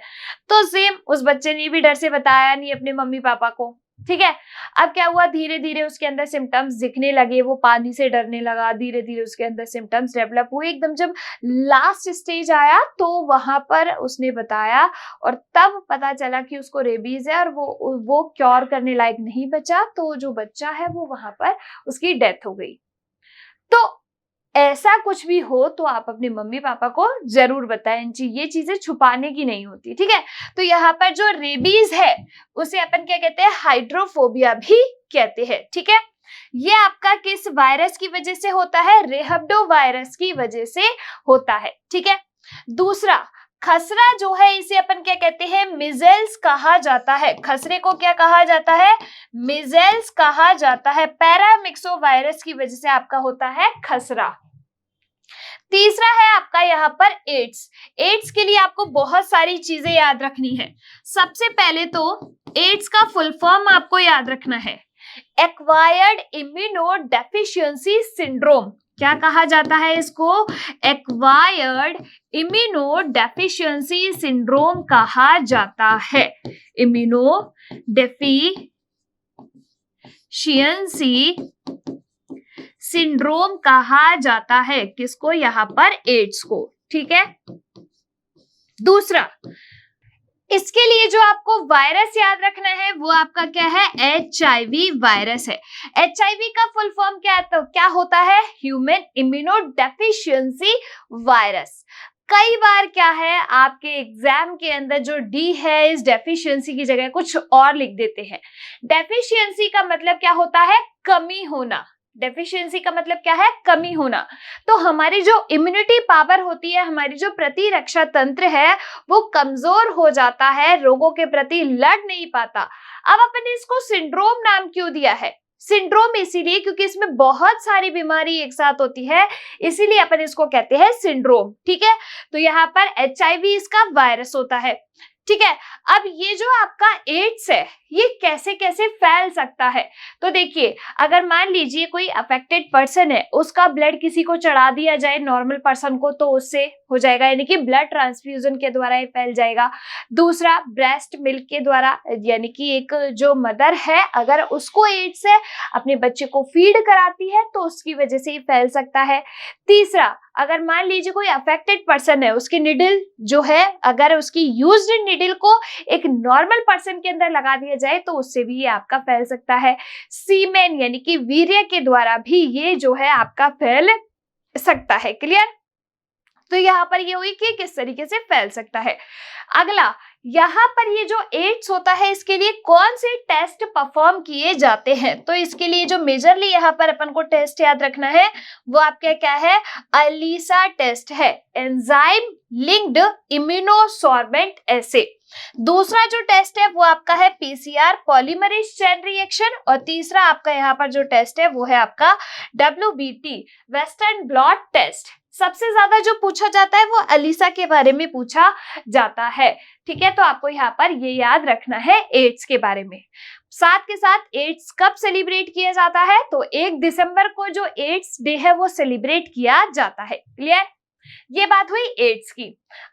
तो सेम उस बच्चे ने भी डर से बताया नहीं अपने मम्मी पापा को, ठीक है। अब क्या हुआ? धीरे धीरे उसके अंदर सिम्टम्स दिखने लगे, वो पानी से डरने लगा, धीरे धीरे उसके अंदर सिम्टम्स डेवलप हुए। एकदम जब लास्ट स्टेज आया तो वहां पर उसने बताया और तब पता चला कि उसको रेबीज है और वो क्योर करने लायक नहीं बचा, तो जो बच्चा है वो वहां पर उसकी डेथ हो गई। तो ऐसा कुछ भी हो तो आप अपने मम्मी पापा को जरूर बताएं, ये चीजें छुपाने की नहीं होती, ठीक है। तो यहाँ पर जो रेबीज है उसे अपन क्या कहते हैं? हाइड्रोफोबिया भी कहते हैं, ठीक है। ये आपका किस वायरस की वजह से होता है? रेहब्डो वायरस की वजह से होता है, ठीक है। दूसरा खसरा जो है इसे अपन क्या कहते हैं? मिजेल्स कहा जाता है। खसरे को क्या कहा जाता है? मिजेल्स कहा जाता है। पैरामिक्सो वायरस की वजह से आपका होता है खसरा। तीसरा है आपका यहाँ पर एड्स। एड्स के लिए आपको बहुत सारी चीजें याद रखनी है। सबसे पहले तो एड्स का फुल फॉर्म आपको याद रखना है, एक्वायर्ड इम्यूनो डेफिशिएंसी सिंड्रोम। क्या कहा जाता है इसको? एक्वायर्ड इम्यूनो डेफिशिएंसी सिंड्रोम कहा जाता है। इम्यूनो डेफिशिएंसी सिंड्रोम कहा जाता है किसको? यहाँ पर एड्स को, ठीक है। दूसरा, इसके लिए जो आपको वायरस याद रखना है वो आपका क्या है? HIV वायरस है। HIV का फुल फॉर्म क्या होता है? Human immuno deficiency virus. कई बार क्या है आपके एग्जाम के अंदर जो डी है इस डेफिशिएंसी की जगह कुछ और लिख देते हैं। डेफिशिएंसी का मतलब क्या होता है? कमी होना। डेफिशिएंसी का मतलब क्या है? कमी होना। तो हमारी जो इम्यूनिटी पावर होती है, हमारी जो प्रतिरक्षा तंत्र है वो कमजोर हो जाता है, रोगों के प्रति लड़ नहीं पाता। अब अपन ने इसको सिंड्रोम नाम क्यों दिया है? सिंड्रोम इसीलिए क्योंकि इसमें बहुत सारी बीमारी एक साथ होती है, इसीलिए अपन इसको कहते हैं सिंड्रोम। ठीक है, तो यहाँ पर HIV इसका वायरस होता है। ठीक है, अब ये जो आपका एड्स है ये कैसे कैसे फैल सकता है? तो देखिए, अगर मान लीजिए कोई अफेक्टेड पर्सन है, उसका ब्लड किसी को चढ़ा दिया जाए नॉर्मल पर्सन को, तो उससे हो जाएगा, यानी कि ब्लड ट्रांसफ्यूजन के द्वारा ये फैल जाएगा। दूसरा, ब्रेस्ट मिल्क के द्वारा, यानी कि एक जो मदर है अगर उसको एड्स है, अपने बच्चे को फीड कराती है तो उसकी वजह से ये फैल सकता है। तीसरा, अगर मान लीजिए कोई अफेक्टेड पर्सन है, उसकी निडल जो है, अगर उसकी यूज्ड निडल को एक नॉर्मल पर्सन के अंदर लगा दिया जाए तो उससे भी ये आपका फैल सकता है। सीमेन यानी कि वीर्य के द्वारा भी ये जो है आपका फैल सकता है। क्लियर? तो यहाँ पर ये हुई कि किस तरीके से फैल सकता है। अगला, यहाँ पर ये जो एड्स होता है इसके लिए कौन से टेस्ट परफॉर्म किए जाते हैं? तो इसके लिए जो मेजरली यहाँ पर अपन को टेस्ट याद रखना है वो आपका क्या है? अलीसा टेस्ट है, एंजाइम लिंक्ड इम्यूनोसॉर्बेंट एसे। दूसरा जो टेस्ट है वो आपका है PCR, पॉलीमरेज चेन रिएक्शन। और तीसरा आपका यहाँ पर जो टेस्ट है वो है आपका WBT, वेस्टर्न ब्लॉट टेस्ट। सबसे ज्यादा जो पूछा जाता है वो अलीसा के बारे में पूछा जाता है। ठीक है, तो आपको यहाँ पर ये याद रखना है एड्स के बारे में। साथ के साथ एड्स कब सेलिब्रेट किया जाता है? तो 1 दिसंबर को जो एड्स डे है वो सेलिब्रेट किया जाता है। क्लियर? ये बात हुई एड्स की।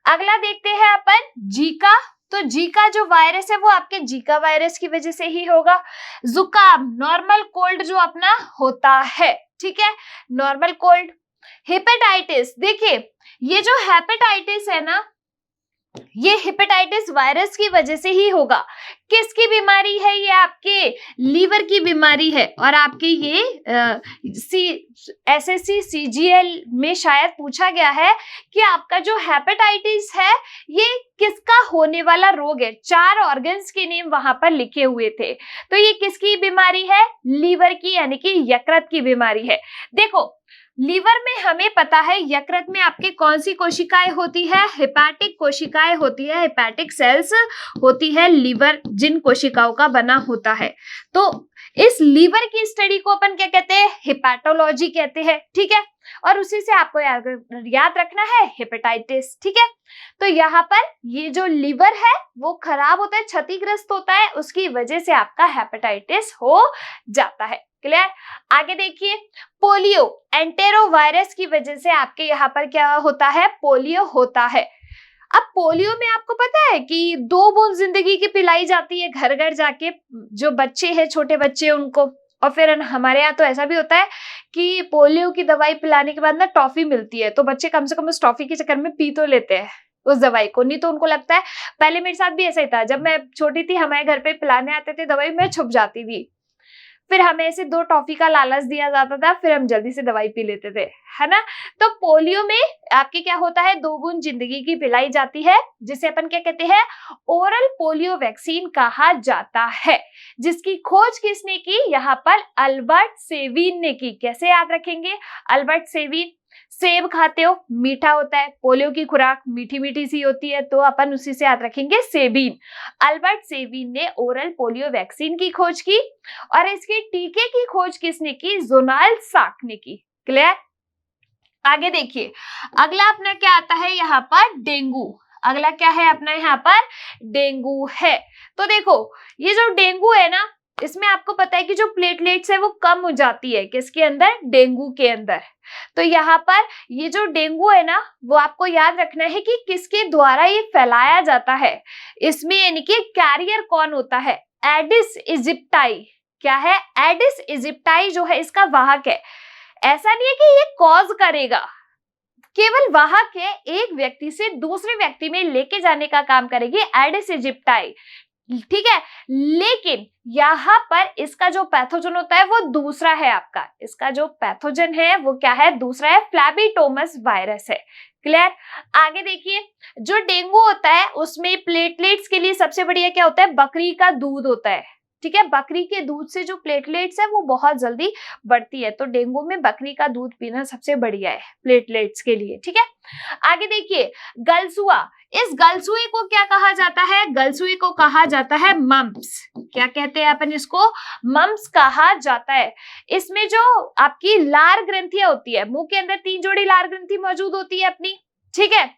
अगला देखते हैं अपन जीका। तो जीका जो वायरस है वो आपके जीका वायरस की वजह से ही होगा। जुकाम, नॉर्मल कोल्ड जो अपना होता है, ठीक है, नॉर्मल कोल्ड। हेपेटाइटिस, देखिए ये जो हेपेटाइटिस है ना, ये हेपेटाइटिस वायरस की वजह से ही होगा। किसकी बीमारी है? ये आपके लीवर की बीमारी है। और आपके ये SSC CGL में शायद पूछा गया है कि आपका जो हेपेटाइटिस है ये किसका होने वाला रोग है। 4 ऑर्गन्स के नेम वहां पर लिखे हुए थे। तो ये किसकी बीमारी है? लीवर की, यानी कि यकृत की बीमारी है। देखो, लीवर में हमें पता है, यकृत में आपके कौन सी कोशिकाएं होती है? हेपेटिक कोशिकाएं होती है, हेपेटिक सेल्स होती है, लीवर जिन कोशिकाओं का बना होता है। तो इस लीवर की स्टडी को अपन क्या कहते हैं? हेपेटोलॉजी कहते हैं। ठीक है, और उसी से आपको याद रखना है हेपेटाइटिस। ठीक है, तो यहाँ पर ये जो लीवर है वो खराब होता है, क्षतिग्रस्त होता है, उसकी वजह से आपका हेपेटाइटिस हो जाता है। क्लियर? आगे देखिए, पोलियो, एंटेरोवायरस की वजह से आपके यहाँ पर क्या होता है? पोलियो होता है। अब पोलियो में आपको पता है कि 2 बूंद जिंदगी की पिलाई जाती है घर घर जाके, जो बच्चे हैं, छोटे बच्चे, उनको। और फिर हमारे यहाँ तो ऐसा भी होता है कि पोलियो की दवाई पिलाने के बाद ना टॉफी मिलती है, तो बच्चे कम से कम उस टॉफी के चक्कर में पी तो लेते हैं उस दवाई को, नहीं तो उनको लगता है। पहले मेरे साथ भी ऐसा ही था, जब मैं छोटी थी हमारे घर पे पिलाने आते थे दवाई, मैं छुप जाती थी, फिर हमें ऐसे 2 टॉफी का लालच दिया जाता था, फिर हम जल्दी से दवाई पी लेते थे, है ना। तो पोलियो में आपके क्या होता है? 2 बूंद जिंदगी की पिलाई जाती है, जिसे अपन क्या कहते हैं? ओरल पोलियो वैक्सीन कहा जाता है, जिसकी खोज किसने की? यहाँ पर अल्बर्ट सेविन ने की। कैसे याद रखेंगे? Albert seven. सेब खाते हो, मीठा होता है, पोलियो की खुराक मीठी मीठी सी होती है, तो अपन उसी से याद रखेंगे सेबीन। अल्बर्ट सेविन ने ओरल पोलियो वैक्सीन की खोज की। और इसके टीके की खोज किसने की? जोनाल्ड साक ने की। क्लियर? आगे देखिए, अगला अपना क्या आता है यहाँ पर? डेंगू। अगला क्या है अपना यहाँ पर? डेंगू है। तो देखो, ये जो डेंगू है ना, इसमें आपको पता है कि जो प्लेटलेट्स है वो कम हो जाती है। किसके अंदर? डेंगू के अंदर। तो यहाँ पर ये जो डेंगू है ना, वो आपको याद रखना है कि किसके द्वारा ये फैलाया जाता है। इसमें यानी कि कैरियर कौन होता है? Aedes aegypti. क्या है? एडिस इजिप्टाई जो है इसका वाहक है। ऐसा नहीं है कि ये कॉज करेगा, केवल वाहक है, एक व्यक्ति से दूसरे व्यक्ति में लेके जाने का काम करेगी एडिस इजिप्टाई। ठीक है, लेकिन यहाँ पर इसका जो पैथोजन होता है वो दूसरा है आपका। इसका जो पैथोजन है वो क्या है? दूसरा है, फ्लैबीटोमस वायरस है। क्लियर। आगे देखिए, जो डेंगू होता है उसमें प्लेटलेट्स के लिए सबसे बढ़िया क्या होता है, बकरी का दूध होता है। ठीक है, बकरी के दूध से जो प्लेटलेट्स है वो बहुत जल्दी बढ़ती है, तो डेंगू में बकरी का दूध पीना सबसे बढ़िया है प्लेटलेट्स के लिए। ठीक है, आगे देखिए, गलसुआ, इस गलसुए को क्या कहा जाता है, गलसुए को कहा जाता है मम्प्स। क्या कहते हैं अपन इसको, मम्प्स कहा जाता है। इसमें जो आपकी लार ग्रंथियां होती है, मुंह के अंदर 3 जोड़ी लार ग्रंथि मौजूद होती है अपनी। ठीक है,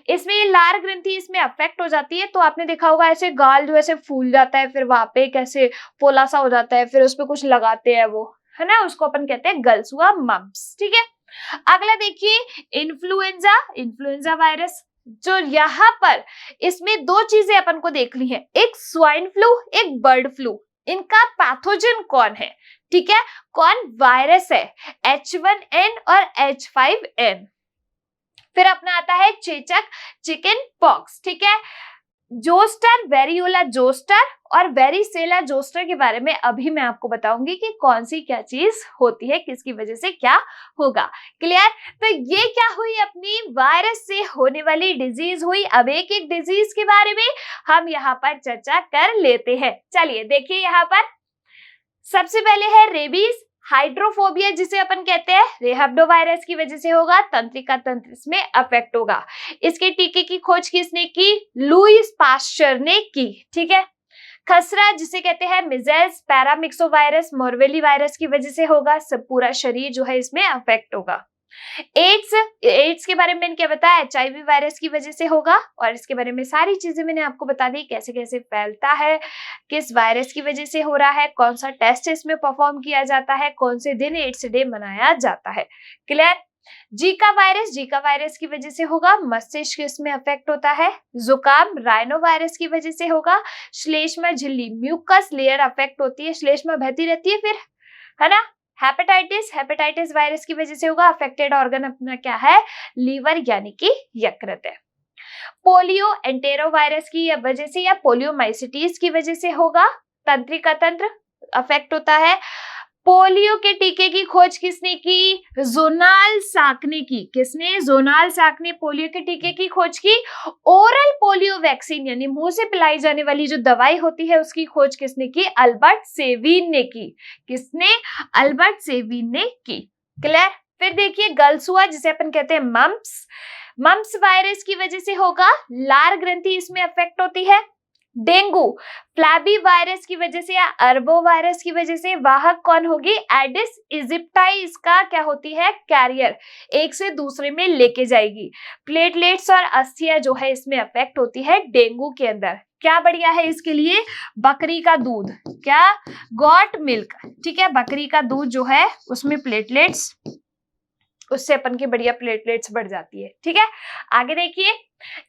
इसमें ये लार ग्रंथि इसमें अफेक्ट हो जाती है, तो आपने देखा होगा ऐसे गाल जो ऐसे फूल जाता है, फिर वहां पे कैसे पोला सा हो जाता है, फिर उस पर कुछ लगाते हैं वो, है ना, उसको अपन कहते हैं गलसुआ मम्प्स। ठीक है, अगला देखिए, इन्फ्लुएंजा, इन्फ्लुएंजा वायरस। जो यहाँ पर इसमेन 2 चीजें अपन को देखनी है, एक स्वाइन फ्लू, एक बर्ड फ्लू। इनका पैथोजन कौन है, ठीक है, कौन वायरस है, H1N और H5N। फिर अपना आता है चेचक, चिकन पॉक्स। ठीक है, जोस्टर, वेरियोला जोस्टर और वेरिसेला जोस्टर के बारे में अभी मैं आपको बताऊंगी कि कौन सी क्या चीज होती है, किसकी वजह से क्या होगा। क्लियर। तो ये क्या हुई, अपनी वायरस से होने वाली डिजीज हुई। अब एक एक डिजीज के बारे में हम यहाँ पर चर्चा कर लेते हैं। चलिए देखिए, यहाँ पर सबसे पहले है रेबीज, हाइड्रोफोबिया जिसे अपन कहते हैं, रेहब्डो वायरस की वजह से होगा, तंत्रिका तंत्र इसमें अफेक्ट होगा। इसके टीके की खोज किसने की, लुईस पास्चर ने की। ठीक है, खसरा जिसे कहते हैं मिजेल्स, पैरामिक्सो वायरस मोरवेली वायरस की वजह से होगा, सब पूरा शरीर जो है इसमें अफेक्ट होगा। एड्स, एड्स के बारे में मैंने क्या बताया, HIV वायरस की वजह से होगा, और इसके बारे में सारी चीजें मैंने आपको बता दी, कैसे कैसे फैलता है, किस वायरस की वजह से हो रहा है, कौन सा टेस्ट इसमें परफॉर्म किया जाता है, कौन से दिन एड्स डे मनाया जाता है। Clear. Zika virus, Zika virus की वजह से होगा, मस्तिष्क इसमें अफेक्ट होता है। जुकाम राइनो वायरस की वजह से होगा। श्लेष्मा झिल्ली, म्यूकस लेयर अफेक्ट होती है, श्लेष्मा बहती रहती है फिर, है ना। हेपेटाइटिस, हेपेटाइटिस वायरस की वजह से होगा, अफेक्टेड ऑर्गन अपना क्या है, लीवर यानी कि यकृत है। पोलियो एंटेरो वायरस की वजह से या पोलियोमाइसिटिस की वजह से होगा, तंत्रिका तंत्र अफेक्ट होता है। पोलियो के टीके की खोज किसने की, जोनाल साक ने की। किसने, जोनाल साक ने पोलियो के टीके की खोज की। ओरल पोलियो वैक्सीन यानी मुंह से पिलाई जाने वाली जो दवाई होती है उसकी खोज किसने की, अल्बर्ट सेविन ने की। किसने, अल्बर्ट सेविन ने की। क्लियर। फिर देखिए, गलसुआ जिसे अपन कहते हैं मम्प्स, मम्प्स वायरस की वजह से होगा, लार ग्रंथि इसमें अफेक्ट होती है। डेंगू फ्लैबी वायरस की वजह से या अरबो वायरस की वजह से, वाहक कौन होगी, एडिस इजिप्टाई इसका क्या होती है, कैरियर, एक से दूसरे में लेके जाएगी। प्लेटलेट्स और अस्थियां जो है इसमें अफेक्ट होती है डेंगू के अंदर। क्या बढ़िया है इसके लिए, बकरी का दूध, क्या, गॉट मिल्क। ठीक है, बकरी का दूध जो है उसमें प्लेटलेट्स, उससे अपन की बढ़िया प्लेटलेट्स बढ़ जाती है। ठीक है, आगे देखिए,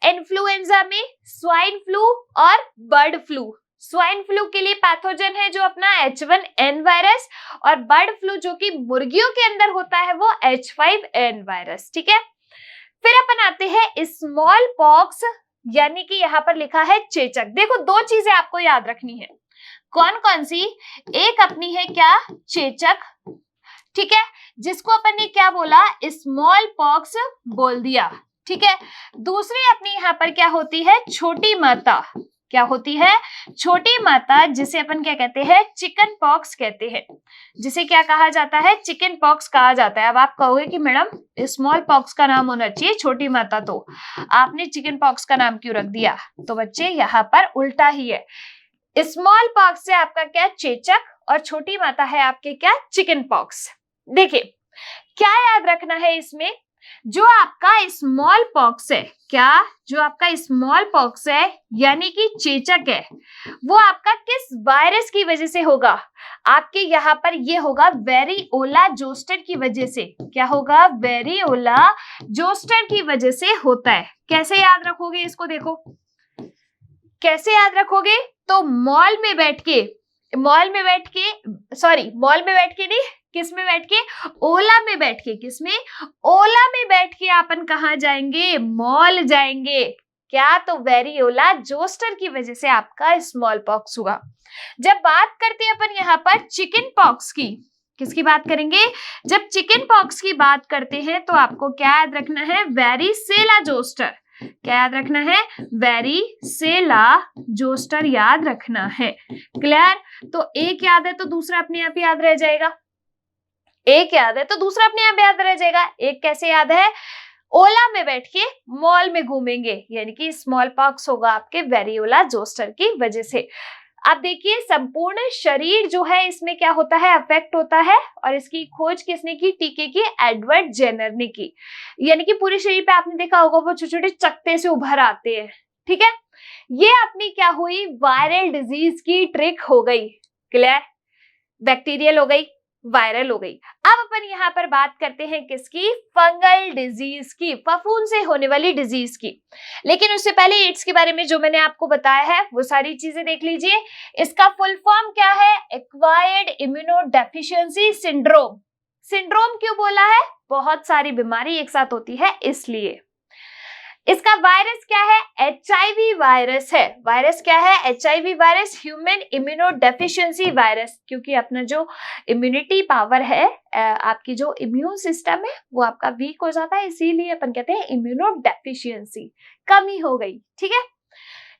इन्फ्लुएंजा में स्वाइन फ्लू और बर्ड फ्लू। स्वाइन फ्लू के लिए पैथोजन है जो अपना H1N वायरस, और बर्ड फ्लू जो कि मुर्गियों के अंदर होता है वो H5N वायरस। ठीक है, फिर अपन आते हैं स्मॉल पॉक्स, यानी कि यहाँ पर लिखा है चेचक। देखो 2 चीजें आपको याद रखनी है, कौन कौन सी, एक अपनी है क्या, चेचक, ठीक है, जिसको अपन ने क्या बोला, स्मॉल पॉक्स बोल दिया। ठीक है, दूसरी अपनी यहाँ पर क्या होती है, छोटी माता। क्या होती है, छोटी माता, जिसे अपन क्या कहते हैं, चिकन पॉक्स कहते हैं, जिसे क्या कहा जाता है, चिकन पॉक्स कहा जाता है। अब आप कहोगे कि मैडम स्मॉल पॉक्स का नाम होना चाहिए छोटी माता, तो आपने चिकन पॉक्स का नाम क्यों रख दिया। तो बच्चे यहाँ पर उल्टा ही है, स्मॉल पॉक्स से आपका क्या, चेचक, और छोटी माता है आपके क्या, चिकन पॉक्स। देखिए क्या याद रखना है इसमें, जो आपका स्मॉल पॉक्स है, क्या, जो आपका स्मॉल पॉक्स है यानी कि चेचक है, वो आपका किस वायरस की वजह से होगा, आपके यहाँ पर ये होगा वेरियोला जोस्टर की वजह से। क्या होगा, वेरियोला जोस्टर की वजह से होता है। कैसे याद रखोगे इसको, देखो कैसे याद रखोगे, तो मॉल में बैठ के नहीं, किस में बैठ के, ओला में बैठ के, किस में, ओला में बैठ के अपन कहाँ जाएंगे, मॉल जाएंगे। क्या, तो वेरियोला जोस्टर की वजह से आपका स्मॉल पॉक्स हुआ। जब बात करते हैं अपन यहाँ पर चिकन पॉक्स की, किसकी बात करेंगे? जब चिकन पॉक्स की बात करते हैं तो आपको क्या याद रखना है? Varicella zoster. क्या याद रखना है? वेरिसेला जोस्टर याद रखना है। क्लियर? तो एक याद है तो दूसरा अपने आप याद रह जाएगा। एक याद है तो दूसरा अपने आप याद रह जाएगा। एक कैसे याद है? ओला में बैठ के मॉल में घूमेंगे, यानी कि स्मॉल पॉक्स होगा आपके वेरियोला जोस्टर की वजह से। अब देखिए, संपूर्ण शरीर जो है इसमें क्या होता है? अफेक्ट होता है। और इसकी खोज किसने की? टीके की एडवर्ड जेनर ने की। यानी कि पूरे शरीर पे आपने देखा होगा वो छोटे छोटे चकते से उभर आते हैं। ठीक है, ये अपनी क्या हुई? वायरल डिजीज की ट्रिक हो गई। क्लियर? बैक्टीरियल हो गई, वायरल हो गई। अब अपन यहाँ पर बात करते हैं किसकी? फंगल डिजीज की, फफूंद से होने वाली डिजीज की। लेकिन उससे पहले एड्स के बारे में जो मैंने आपको बताया है वो सारी चीजें देख लीजिए। इसका फुल फॉर्म क्या है? Acquired immunodeficiency syndrome. सिंड्रोम क्यों बोला है? बहुत सारी बीमारी एक साथ होती है इसलिए। इसका वायरस क्या है? एचआईवी वायरस है। वायरस क्या है? HIV virus, human immunodeficiency virus. क्योंकि अपना जो इम्यूनिटी पावर है, आपकी जो इम्यून सिस्टम है वो आपका वीक हो जाता है, इसीलिए अपन कहते हैं इम्यूनोडेफिशिएंसी, कमी हो गई। ठीक है,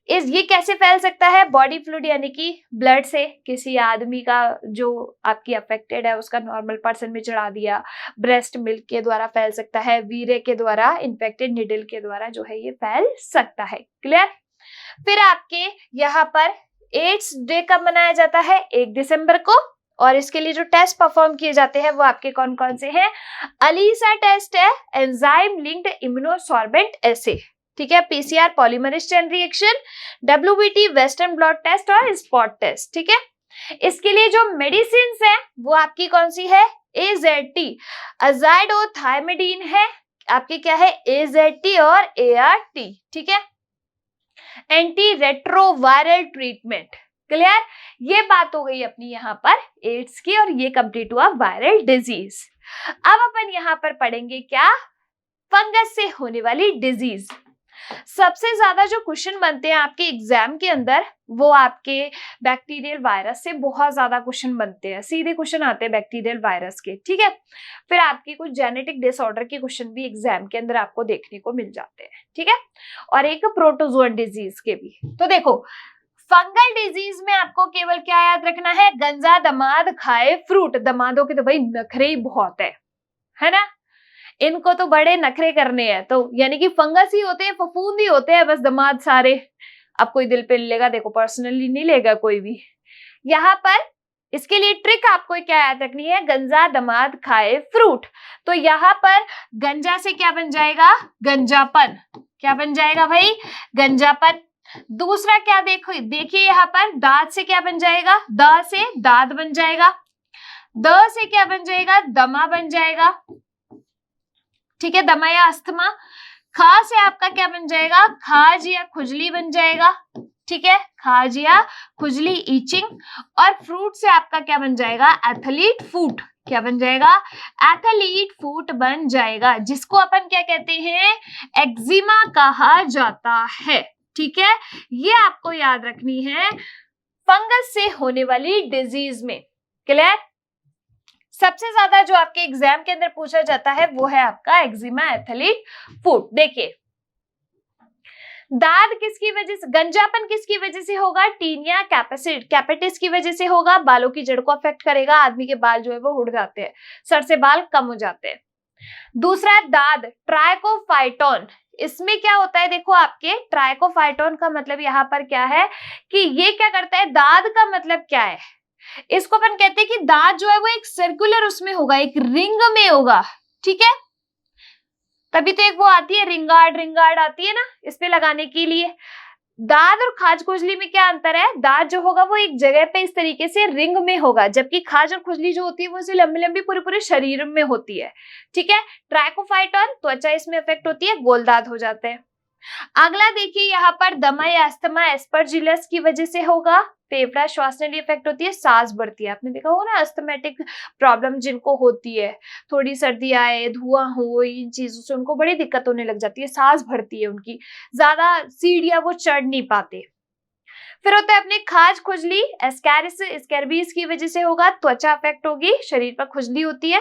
ये कैसे फैल सकता है? बॉडी फ्लूइड यानी कि ब्लड से किसी आदमी का जो आपकी अफेक्टेड है उसका नॉर्मल पर्सन में चढ़ा दिया, ब्रेस्ट मिल्क के द्वारा फैल सकता है, वीर्य के द्वारा, इन्फेक्टेड निडल के द्वारा जो है ये फैल सकता है। क्लियर? फिर आपके यहाँ पर एड्स डे कब मनाया जाता है? 1 दिसंबर को। और इसके लिए जो टेस्ट परफॉर्म किए जाते हैं वो आपके कौन कौन से हैं? अलीसा टेस्ट है, एंजाइम लिंक्ड इम्यूनोसॉर्बेंट एसे, ठीक है, PCR polymerase chain reaction, WBT western blot test और स्पॉट टेस्ट। ठीक है, इसके लिए जो मेडिसिन है वो आपकी कौन सी है? एजेटी, अजाइडोथायमिडीन है आपकी, क्या है? एजेटी और एआरटी। ठीक है, एंटी रेट्रोवायरल ट्रीटमेंट। क्लियर? ये बात हो गई अपनी यहाँ पर एड्स की, और ये कंप्लीट हुआ वायरल डिजीज। अब अपन यहाँ पर पढ़ेंगे क्या? फंगस से होने वाली डिजीज। सबसे ज्यादा जो क्वेश्चन बनते हैं आपके एग्जाम के अंदर वो आपके बैक्टीरियल वायरस से बहुत ज्यादा क्वेश्चन बनते हैं, सीधे क्वेश्चन आते हैं बैक्टीरियल वायरस के। ठीक है, फिर आपकी कुछ जेनेटिक डिसऑर्डर के क्वेश्चन भी एग्जाम के अंदर आपको देखने को मिल जाते हैं। ठीक है, और एक प्रोटोजोअन डिजीज के भी। तो देखो, फंगल डिजीज में आपको केवल क्या याद रखना है? गंजा दमाद खाए फ्रूट। दमादों के तो भाई नखरे ही बहुत है ना, इनको तो बड़े नखरे करने हैं, तो यानी कि फंगस ही होते हैं, फफूंद ही होते हैं बस दमाद सारे। अब कोई दिल पे लेगा? देखो पर्सनली नहीं लेगा कोई भी। यहाँ पर इसके लिए ट्रिक आपको क्या याद रखनी है? गंजा दमाद खाए फ्रूट। तो यहाँ पर गंजा से क्या बन जाएगा? गंजापन। क्या बन जाएगा भाई? गंजापन। दूसरा क्या देखिए यहाँ पर दांत से क्या बन जाएगा? द से दांत बन जाएगा। द से क्या बन जाएगा? दमा बन जाएगा। ठीक है, दमा या अस्थमा। खा से आपका क्या बन जाएगा? खाज या खुजली बन जाएगा। ठीक है, खाज या खुजली, ईचिंग। और फ्रूट से आपका क्या बन जाएगा? एथलीट फूट। क्या बन जाएगा? एथलीट फूट बन जाएगा, जिसको अपन क्या कहते हैं? एक्जिमा कहा जाता है। ठीक है, ये आपको याद रखनी है फंगस से होने वाली डिजीज में। क्लियर? सबसे ज्यादा जो आपके एग्जाम के अंदर पूछा जाता है वो है आपका एक्जिमा, एथलीट फूट। देखिए, दाद किसकी वजह से, गंजापन किसकी वजह से होगा? टीनिया कैपिटिस की वजह से होगा। बालों की जड़ को अफेक्ट करेगा, आदमी के बाल जो है वो उड़ जाते हैं, सर से बाल कम हो जाते हैं। दूसरा दाद, ट्राइकोफाइटोन। इसमें क्या होता है? देखो, आपके ट्राइकोफाइटोन का मतलब यहाँ पर क्या है कि ये क्या करता है? दाद का मतलब क्या है? इसको अपन कहते हैं कि दांत जो है वो एक सर्कुलर उसमें होगा, एक रिंग में होगा। ठीक है, तभी तो एक वो आती है रिंगार्ड आती है ना इस पे लगाने के लिए। दांत और खाज खुजली में क्या अंतर है? दांत जो होगा वो एक जगह पे इस तरीके से रिंग में होगा, जबकि खाज और खुजली जो होती है वो लंबी लंबी पूरे शरीर में होती है। ठीक है, ट्राइकोफाइटोन त्वचा इसमें अफेक्ट होती है, गोल दांत हो जाते हैं। अगला देखिए यहाँ पर दमा या अस्थमा एस्परजिलस की वजह से होगा। फेफड़ा श्वास नली इफेक्ट होती है, सांस बढ़ती है। आपने देखा होगा ना अस्थमेटिक प्रॉब्लम जिनको होती है, थोड़ी सर्दी आए, धुआं हो, इन चीजों से उनको बड़ी दिक्कत होने लग जाती है, सांस भरती है उनकी, ज्यादा सीढ़ियां वो चढ़ नहीं पाते। फिर होता है अपने खाज खुजली, एस्कैरिस स्कैर्बीज की वजह से होगा, त्वचा अफेक्ट होगी, शरीर पर खुजली होती है।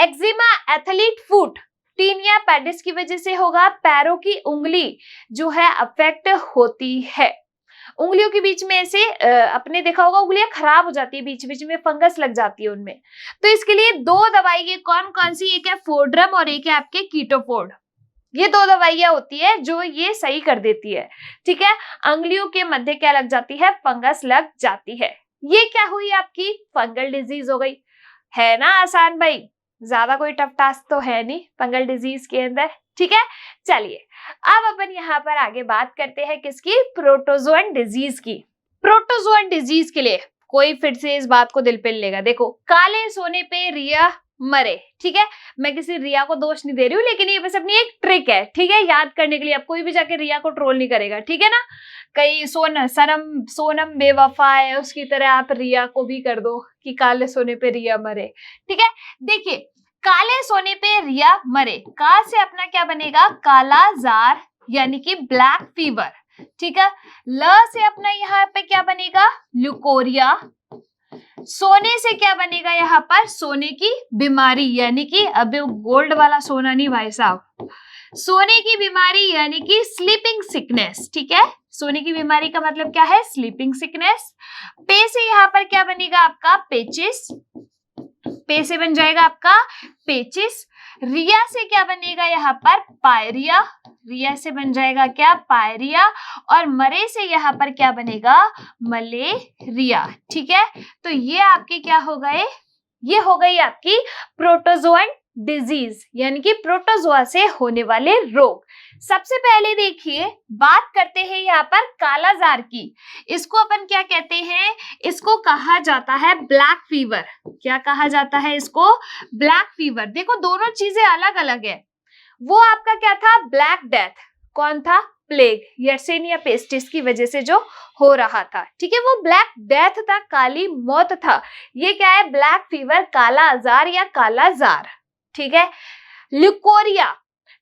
एक्जिमा एथलीट फुट, टीनिया पैडिस की वजह से होगा, पैरों की उंगली जो है अफेक्ट होती है। उंगलियों के बीच में ऐसे अपने देखा होगा उंगलियां खराब हो जाती है, बीच बीच में फंगस लग जाती है उनमें। तो इसके लिए दो दवाई है, कौन कौन सी, एक है फोड्रम और एक है आपके कीटोफोर्ड। ये दो दवाइयां होती है जो ये सही कर देती है, ठीक है। अंगुलियों के मध्य क्या लग जाती है, फंगस लग जाती है। ये क्या हुई आपकी फंगल डिजीज हो गई, है ना आसान भाई, ज्यादा कोई टफ टास्क तो है नहीं फंगल डिजीज के अंदर, ठीक है। चलिए अब अपन यहाँ पर आगे बात करते हैं किसकी, प्रोटोजोअन डिजीज की। प्रोटोजोअन डिजीज के लिए कोई फिर से इस बात को दिल पे लेगा, देखो काले सोने पे रिया मरे, ठीक है। मैं किसी रिया को दोष नहीं दे रही हूँ, लेकिन ये बस अपनी एक ट्रिक है, ठीक है, याद करने के लिए। अब कोई भी जाके रिया को ट्रोल नहीं करेगा, ठीक है ना। कई सोनम बेवफा है, उसकी तरह आप रिया को भी कर दो कि काले सोने पे रिया मरे, ठीक है। देखिए काले सोने पे रिया मरे, का से अपना क्या बनेगा, काला जार यानी कि ब्लैक फीवर, ठीक है। ल से अपना यहाँ पे क्या बनेगा, ल्यूकोरिया। सोने से क्या बनेगा यहाँ पर, सोने की बीमारी, यानी कि अब गोल्ड वाला सोना नहीं भाई साहब, सोने की बीमारी यानी कि स्लीपिंग सिकनेस, ठीक है। सोने की बीमारी का मतलब क्या है, स्लीपिंग सिकनेस। पे से यहाँ पर क्या बनेगा आपका, पेचिस, पे से बन जाएगा आपका पेचिस। रिया से क्या बनेगा यहाँ पर, पायरिया, रिया से बन जाएगा क्या, पायरिया। और मरे से यहाँ पर क्या बनेगा, मलेरिया, ठीक है। तो ये आपके क्या हो गए, ये हो गई आपकी प्रोटोजोअन डिजीज, यानी कि प्रोटोजोआ से होने वाले रोग। सबसे पहले देखिए बात करते हैं यहाँ पर कालाजार की। इसको अपन क्या कहते हैं, इसको कहा जाता है ब्लैक फीवर। क्या कहा जाता है इसको, ब्लैक फीवर। देखो दोनों चीजें अलग अलग है। वो आपका क्या था, ब्लैक डेथ, कौन था, प्लेग, यर्सेनिया पेस्टिस की वजह से जो हो रहा था, ठीक है, वो ब्लैक डेथ था, काली मौत था। ये क्या है, ब्लैक फीवर, काला आजार या काला जार, ठीक है। ल्यूकोरिया,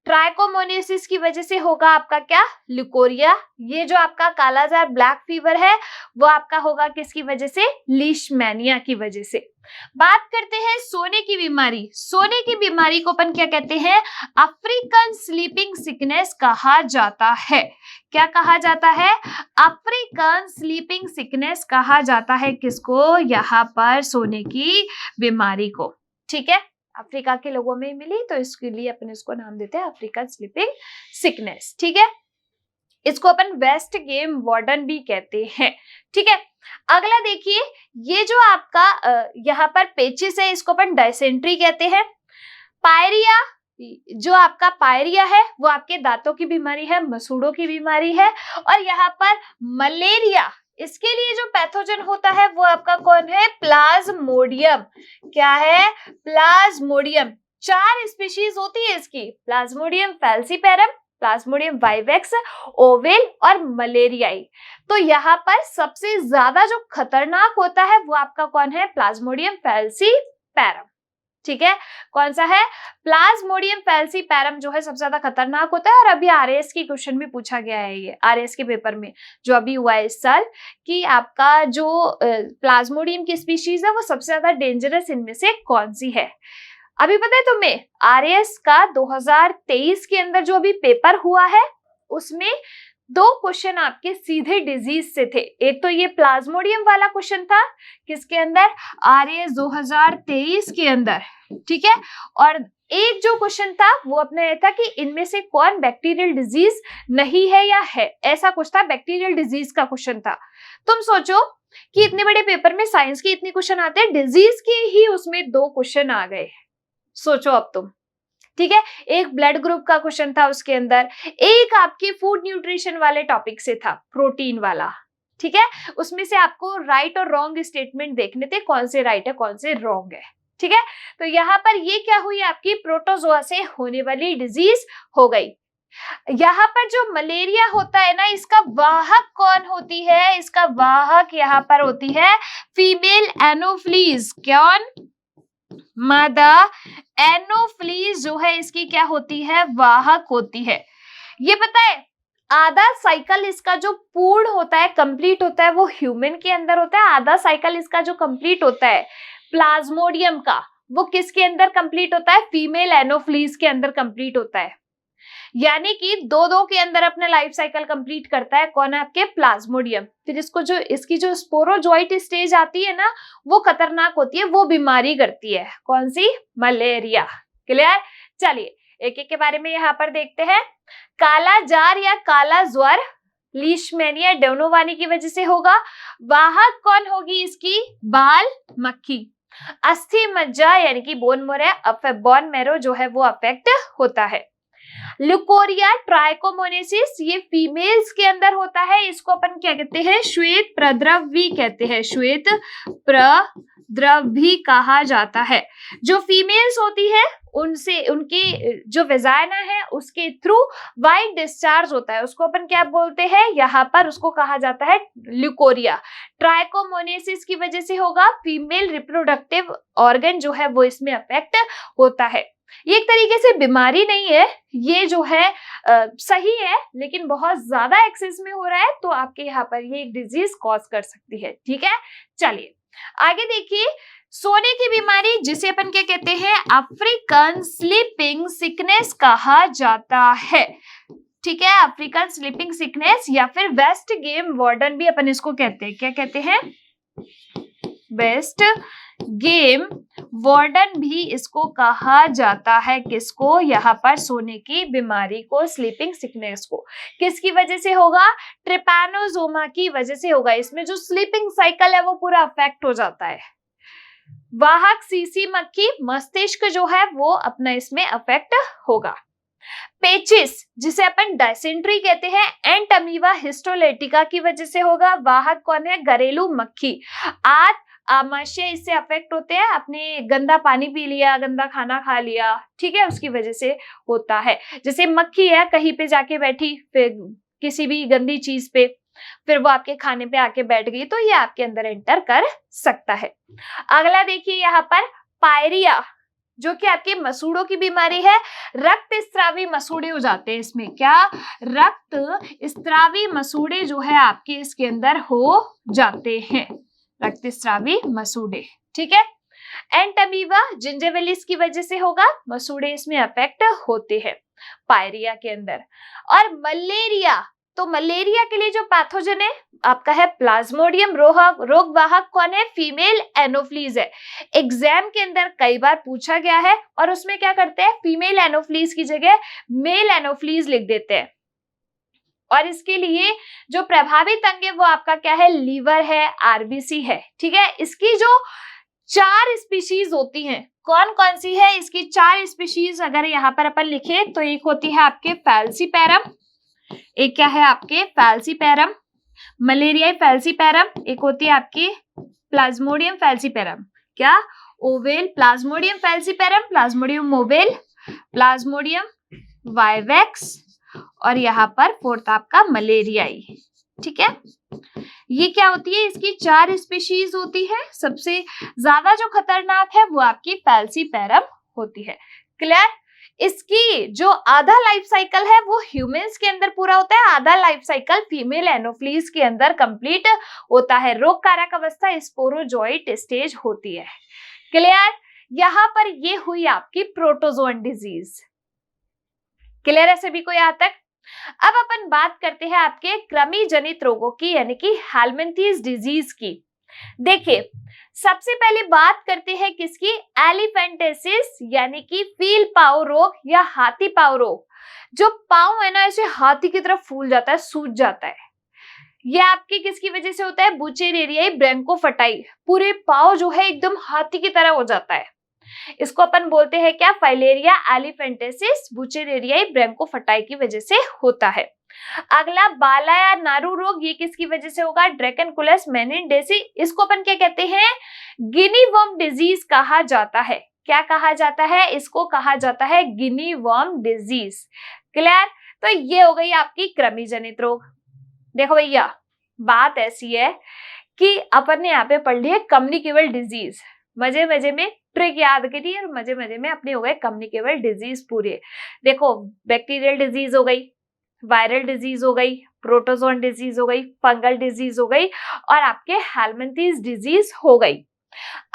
ट्राइकोमोनेसिस की वजह से होगा आपका क्या, ल्यूकोरिया। ये जो आपका कालाजार ब्लैक फीवर है वो आपका होगा किसकी वजह से, लीशमैनिया की वजह से। बात करते हैं सोने की बीमारी। सोने की बीमारी को अपन क्या कहते हैं, अफ्रीकन स्लीपिंग सिकनेस कहा जाता है। क्या कहा जाता है, अफ्रीकन स्लीपिंग सिकनेस कहा जाता है किसको, यहाँ पर सोने की बीमारी को, ठीक है। अफ्रीका के लोगों में मिली तो इसके लिए अपन इसको नाम देते हैं अफ्रीकन स्लीपिंग सिकनेस, ठीक है। इसको अपन वेस्ट गेम वार्डन भी कहते हैं, ठीक है। अगला देखिए, ये जो आपका यहाँ पर पेचिस है इसको अपन डायसेंट्री कहते हैं। पायरिया, जो आपका पायरिया है वो आपके दांतों की बीमारी है, मसूड़ों की बीमारी है। और यहाँ पर मलेरिया, इसके लिए जो पैथोजन होता है वो आपका कौन है, प्लाज्मोडियम। क्या है, प्लाज्मोडियम। 4 स्पीशीज होती है इसकी, Plasmodium falciparum, Plasmodium vivax, oval और मलेरियाई। तो यहाँ पर सबसे ज्यादा जो खतरनाक होता है वो आपका कौन है, प्लाज्मोडियम फैल्सीपेरम, ठीक है। कौन सा है, प्लाज्मोडियम फैल्सीपेरम जो है सबसे ज्यादा खतरनाक होता है। और अभी आरएएस की क्वेश्चन भी पूछा गया है, ये आरएएस के पेपर में जो अभी हुआ है इस साल, कि आपका जो प्लाज्मोडियम की स्पीशीज है वो सबसे ज्यादा डेंजरस इनमें से कौन सी है। अभी पता है तुम्हें, आरएएस का 2023 के अंदर जो अभी पेपर हुआ है उसमें 2 क्वेश्चन आपके सीधे डिजीज से थे। एक तो ये प्लाज्मोडियम वाला क्वेश्चन था किसके अंदर, आरएएस 2023 के अंदर, ठीक है। और एक जो क्वेश्चन था वो अपना ये था कि इनमें से कौन बैक्टीरियल डिजीज नहीं है या है, ऐसा कुछ था, बैक्टीरियल डिजीज का क्वेश्चन था। तुम सोचो कि इतने बड़े पेपर में साइंस के इतने क्वेश्चन आते हैं, डिजीज के ही उसमें 2 क्वेश्चन आ गए। सोचो अब तुम, ठीक है। एक ब्लड ग्रुप का क्वेश्चन था उसके अंदर, एक आपके फूड न्यूट्रिशन वाले टॉपिक से था, प्रोटीन वाला, ठीक है। उसमें से आपको राइट और रॉन्ग स्टेटमेंट देखने थे, कौन से राइट है कौन से रॉन्ग है, ठीक है। तो यहाँ पर ये क्या हुई, आपकी प्रोटोजोआ से होने वाली डिजीज हो गई। यहाँ पर जो मलेरिया होता है ना, इसका वाहक कौन होती है, इसका वाहक यहाँ पर होती है फीमेल एनोफ्लीज। कौन, मदर एनोफ्लीज जो है इसकी क्या होती है, वाहक होती है। ये पता है आधा साइकिल इसका जो पूर्ण होता है, कंप्लीट होता है, वो ह्यूमन के अंदर होता है। आधा साइकिल इसका जो कंप्लीट होता है प्लाज्मोडियम का, वो किसके अंदर कंप्लीट होता है? फीमेल एनोफ्लीज के अंदर कंप्लीट होता है। यानी कि दो के अंदर अपने लाइफ साइकिल कंप्लीट करता है। कौन है? आपके प्लाज्मोडियम। फिर इसकी जो स्पोरोजोइट स्टेज आती है ना, वो खतरनाक होती है, वो बीमारी करती है। कौन सी? मलेरिया। क्लियर? चलिए एक एक के बारे में यहाँ पर देखते हैं। काला जार या काला ज्वर लीशमैनिया डोनोवानी की वजह से होगा। वाहक कौन होगी इसकी? बाल मक्खी। अस्थि मज्जा यानी कि बोन मैरो जो है वो अफेक्ट होता है। ल्यूकोरिया ट्राइकोमोनेसिस ये फीमेल्स के अंदर होता है। इसको अपन क्या कहते हैं? श्वेत प्रद्रव्य कहते हैं। श्वेत प्रद्रव्य कहा जाता है। जो फीमेल्स होती है उनसे उनकी जो वेजाइना है उसके थ्रू वाइट डिस्चार्ज होता है, उसको अपन क्या बोलते हैं? यहाँ पर उसको कहा जाता है ल्यूकोरिया। ट्राइकोमोनेसिस की वजह से होगा। फीमेल रिप्रोडक्टिव ऑर्गन जो है वो इसमें अफेक्ट होता है। ये एक तरीके से बीमारी नहीं है, ये जो है सही है, लेकिन बहुत ज्यादा एक्सेस में हो रहा है तो आपके यहाँ पर ये एक डिजीज कॉज कर सकती है। ठीक है, चलिए आगे देखिए। सोने की बीमारी जिसे अपन क्या कहते हैं? अफ्रीकन स्लीपिंग सिकनेस कहा जाता है। ठीक है, अफ्रीकन स्लीपिंग सिकनेस या फिर वेस्ट गेम वार्डन भी अपन इसको कहते हैं। क्या कहते हैं? वेस्ट गेम वार्डन भी इसको कहा जाता है। किसको? यहाँ पर सोने की बीमारी को, स्लीपिंग सिकनेस को। किसकी वजह से होगा? ट्रिपैनोसोमा की वजह से होगा। इसमें जो स्लीपिंग साइकिल है वो पूरा अफेक्ट हो जाता है। वाहक सीसी मक्खी, मस्तिष्क जो है वो अपना इसमें अफेक्ट होगा। पेचिस जिसे अपन डायसेंट्री कहते हैं, एंटमीवा हिस्टोलेटिका की वजह से होगा। वाहक कौन है? घरेलू मक्खी। आमाशय इससे अफेक्ट होते हैं। आपने गंदा पानी पी लिया, गंदा खाना खा लिया, ठीक है, उसकी वजह से होता है। जैसे मक्खी है, कहीं पे जाके बैठी, फिर किसी भी गंदी चीज पे, फिर वो आपके खाने पे आके बैठ गई, तो ये आपके अंदर एंटर कर सकता है। अगला देखिए यहाँ पर पायरिया, जो कि आपके मसूड़ों की बीमारी है। रक्त स्त्रावी मसूड़े हो जाते हैं इसमें। क्या? रक्त स्त्रावी मसूड़े जो है आपके इसके अंदर हो जाते हैं। रक्तस्रावी मसूड़े। ठीक है, एंटमीवा जिंजिविलिस की वजह से होगा। मसूड़े इसमें अफेक्ट होते हैं पायरिया के अंदर। और मलेरिया, तो मलेरिया के लिए जो पैथोजन है आपका है प्लाज्मोडियम। रोग वाहक कौन है? फीमेल एनोफ्लीज है। एग्जाम के अंदर कई बार पूछा गया है और उसमें क्या करते हैं? फीमेल एनोफ्लीज की जगह मेल एनोफ्लीज लिख देते हैं। और इसके लिए जो प्रभावित अंग है वो आपका क्या है? लीवर है, आरबीसी है। ठीक है, इसकी जो 4 स्पीशीज होती हैं, कौन कौन सी है? इसकी 4 स्पीशीज अगर यहाँ पर अपन लिखे तो एक होती है आपके फैल्सीपैरम, एक क्या है आपके? फैल्सीपैरम मलेरियाई फैल्सीपैरम, एक होती है आपकी प्लाज्मोडियम फैल्सीपैरम। क्या? Oval Plasmodium falciparum, Plasmodium oval, Plasmodium vivax, और यहाँ पर फोर्थ आपका मलेरियाई। ठीक है, ये क्या होती है? इसकी 4 स्पीशीज होती है। सबसे ज्यादा जो खतरनाक है वो आपकी फैल्सीपैरम होती है। क्लियर? इसकी जो आधा लाइफ साइकिल है वो ह्यूमंस के अंदर पूरा होता है, आधा लाइफ साइकिल फीमेल एनोफ्लीज के अंदर कंप्लीट होता है। रोग कारक अवस्था स्पोरोजोइट स्टेज होती है। क्लियर? यहाँ पर ये हुई आपकी प्रोटोजोन डिजीज। क्लियर है सभी को यहाँ तक? अब अपन बात करते हैं आपके कृमि जनित रोगों की, यानी कि हेलमिंथीज डिजीज की। देखिए सबसे पहले बात करते हैं किसकी? एलिफेंटेसिस यानी कि फील पाव रोग या हाथी पाव रोग। जो पाव है ना, ऐसे हाथी की तरफ फूल जाता है, सूज जाता है। ये आपकी किसकी वजह से होता है? बुचेरेरियाई ब्रैंकोफटाई। पूरे पाव जो है एकदम हाथी की तरह हो जाता है। इसको अपन बोलते हैं क्या? फाइलेरिया एलिफेंटेसिस बुचेरेरियाई ब्रैंकोफटाई की वजह से होता है। अगला बाला या नारू रोग, ये किसकी वजह से होगा? ड्रैकेनकुलस मेनिनडेसी। इसको अपन क्या कहते हैं? गिनी वर्म डिजीज कहा जाता है। क्या कहा जाता है? इसको कहा जाता है गिनी वर्म डिजीज। क्लियर? तो ये हो गई आपकी कृमि जनित रोग। देखो भैया, बात ऐसी है कि अपन ने यहाँ पे पढ़ ली है कम्युनिकेबल डिजीज। मजे मजे में ट्रिक याद करिए और मजे मजे में अपने हो गए कम्युनिकेबल डिजीज पूरे। देखो बैक्टीरियल डिजीज हो गई, वायरल डिजीज हो गई, प्रोटोजोन डिजीज हो गई, फंगल डिजीज हो गई और आपके हेलमिंथेस डिजीज हो गई।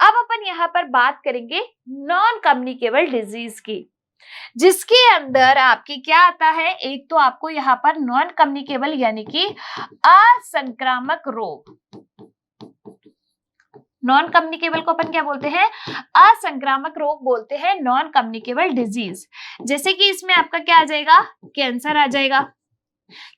अब अपन यहाँ पर बात करेंगे नॉन कम्युनिकेबल डिजीज की, जिसके अंदर आपके क्या आता है, एक तो आपको यहाँ पर नॉन कम्युनिकेबल यानी कि असंक्रामक रोग। नॉन कम्युनिकेबल को अपन क्या बोलते हैं, असंक्रामक रोग बोलते हैं, नॉन कम्युनिकेबल डिजीज। जैसे कि इसमें आपका क्या आ जाएगा, कैंसर आ जाएगा।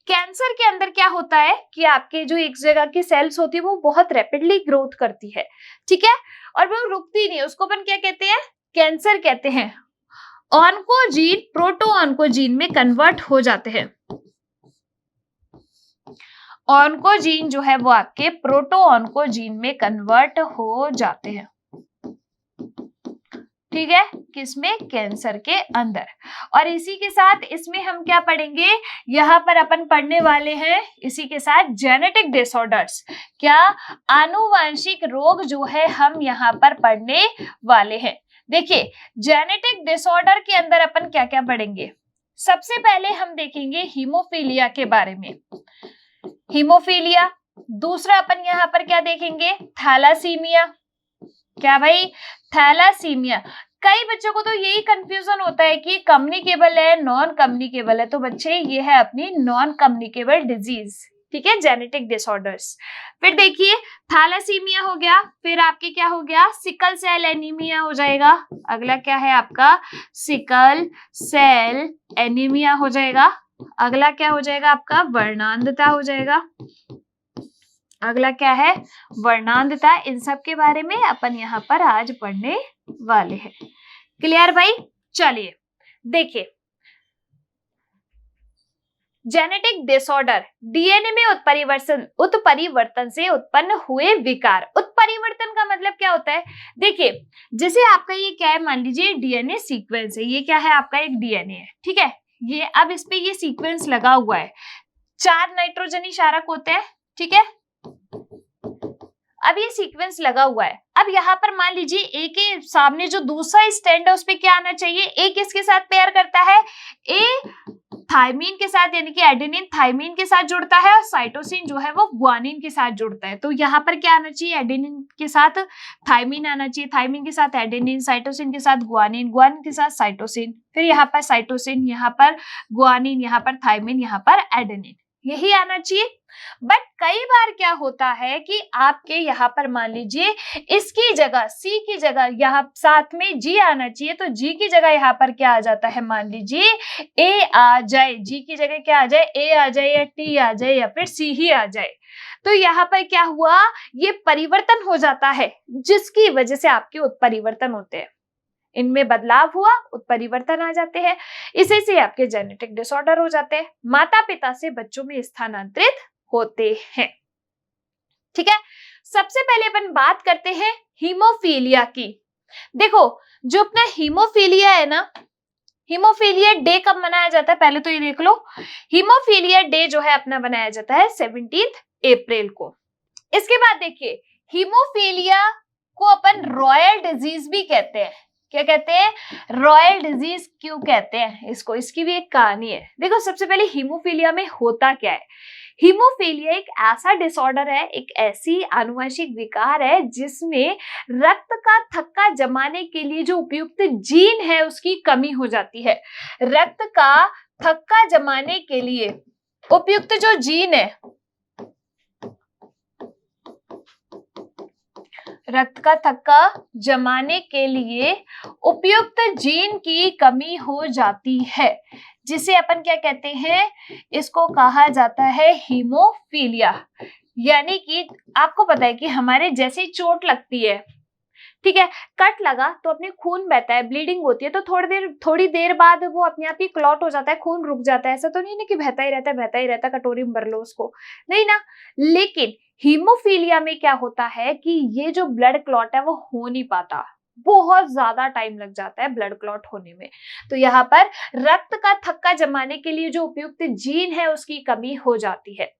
कैंसर के अंदर क्या होता है कि आपके जो एक जगह की सेल्स होती है वो बहुत रैपिडली ग्रोथ करती है, ठीक है, और वो रुकती नहीं है, उसको अपन क्या कहते हैं, कैंसर कहते हैं। ऑन्कोजीन प्रोटो ऑन्कोजीन में कन्वर्ट हो जाते हैं। ऑन्कोजीन जो है वो आपके प्रोटो ऑन्कोजीन में कन्वर्ट हो जाते हैं, ठीक है, किसमें, कैंसर के अंदर। और इसी के साथ इसमें हम क्या पढ़ेंगे, यहाँ पर अपन पढ़ने वाले हैं इसी के साथ जेनेटिक डिसऑर्डर्स। क्या, आनुवांशिक रोग जो है हम यहाँ पर पढ़ने वाले हैं। देखिए जेनेटिक डिसऑर्डर के अंदर अपन क्या क्या पढ़ेंगे, सबसे पहले हम देखेंगे हीमोफीलिया के बारे में, हीमोफीलिया। दूसरा अपन यहाँ पर क्या देखेंगे, थैलासीमिया। क्या भाई, थैलासीमिया। कई बच्चों को तो यही कंफ्यूजन होता है कि कम्युनिकेबल है नॉन कम्युनिकेबल है, तो बच्चे ये है अपनी नॉन कम्युनिकेबल डिजीज, ठीक है, जेनेटिक डिसऑर्डर्स। फिर देखिए थैलासीमिया हो गया, फिर आपके क्या हो गया, सिकल सेल एनीमिया हो जाएगा। अगला क्या है आपका, सिकल सेल एनीमिया हो जाएगा। अगला क्या हो जाएगा आपका, वर्णांधता हो जाएगा। अगला क्या है, वर्णांधता। इन सब के बारे में अपन यहाँ पर आज पढ़ने वाले हैं। क्लियर भाई, चलिए देखिए, जेनेटिक डिसऑर्डर, डीएनए में उत्परिवर्तन से उत्पन्न हुए विकार। उत्परिवर्तन का मतलब क्या होता है, देखिए जैसे आपका ये क्या है, मान लीजिए डीएनए सीक्वेंस है, ये क्या है आपका एक डीएनए है, ठीक है, ये अब इस पे ये सीक्वेंस लगा हुआ है, 4 नाइट्रोजनी क्षारक होते हैं, ठीक है, अब ये सीक्वेंस लगा हुआ है। अब यहाँ पर मान लीजिए ए के सामने जो दूसरा स्टैंड है उस पे क्या आना चाहिए, ए किसके साथ पेयर करता है, ए थायमीन के साथ, यानी कि एडेनिन थायमीन के साथ जुड़ता है और साइटोसिन जो है वो ग्वानिन के साथ जुड़ता है। तो यहाँ पर क्या आना चाहिए, एडेनिन के साथ थायमीन आना चाहिए, थायमीन के साथ एडेनिन, साइटोसिन के साथ ग्वानिन, ग्वानिन के साथ साइटोसिन, फिर यहाँ पर साइटोसिन, यहाँ पर ग्वानिन, यहाँ पर थायमीन, यहाँ पर एडेनिन, यही आना चाहिए। बट कई बार क्या होता है कि आपके यहाँ पर मान लीजिए इसकी जगह सी की जगह यहाँ साथ में जी आना चाहिए, तो जी की जगह यहाँ पर क्या आ जाता है, मान लीजिए ए आ जाए, जी की जगह क्या आ जाए, ए आ जाए या टी आ जाए या फिर सी ही आ जाए। तो यहाँ पर क्या हुआ, ये परिवर्तन हो जाता है, जिसकी वजह से आपके उत्परिवर्तन होते हैं, इनमें बदलाव हुआ, उत्परिवर्तन आ जाते हैं, इसी से आपके जेनेटिक डिसऑर्डर हो जाते हैं, माता पिता से बच्चों में स्थानांतरित होते हैं, ठीक है। सबसे पहले अपन बात करते हैं हीमोफीलिया की। देखो जो अपना हीमोफीलिया है ना, हीमोफीलिया डे कब मनाया जाता है, पहले तो ये देख लो, हीमोफीलिया डे जो है अपना बनाया जाता है 17 अप्रैल को। इसके बाद देखिए हीमोफीलिया को अपन रॉयल डिजीज भी कहते हैं। क्या कहते हैं, रॉयल डिजीज क्यों कहते हैं इसको, इसकी भी एक कहानी है। देखो सबसे पहले हीमोफीलिया में होता क्या है, हीमोफीलिया एक ऐसा डिसऑर्डर है, एक ऐसी आनुवंशिक विकार है जिसमें रक्त का थक्का जमाने के लिए जो उपयुक्त जीन है उसकी कमी हो जाती है। रक्त का थक्का जमाने के लिए उपयुक्त जो जीन है, रक्त का थक्का जमाने के लिए उपयुक्त जीन की कमी हो जाती है, जिसे अपन क्या कहते हैं, इसको कहा जाता है हीमोफीलिया। यानी कि आपको पता है कि हमारे जैसे चोट लगती है, ठीक है, कट लगा तो अपने खून बहता है, ब्लीडिंग होती है, तो थोड़ी देर बाद वो अपने आप ही क्लॉट हो जाता है, खून रुक जाता है। ऐसा तो नहीं ना कि बहता ही रहता है, कटोरी में भर लो उसको, नहीं ना। लेकिन हीमोफीलिया में क्या होता है कि ये जो ब्लड क्लॉट है वो हो नहीं पाता, बहुत ज्यादा टाइम लग जाता है ब्लड क्लॉट होने में। तो यहाँ पर रक्त का थक्का जमाने के लिए जो उपयुक्त जीन है उसकी कमी हो जाती है।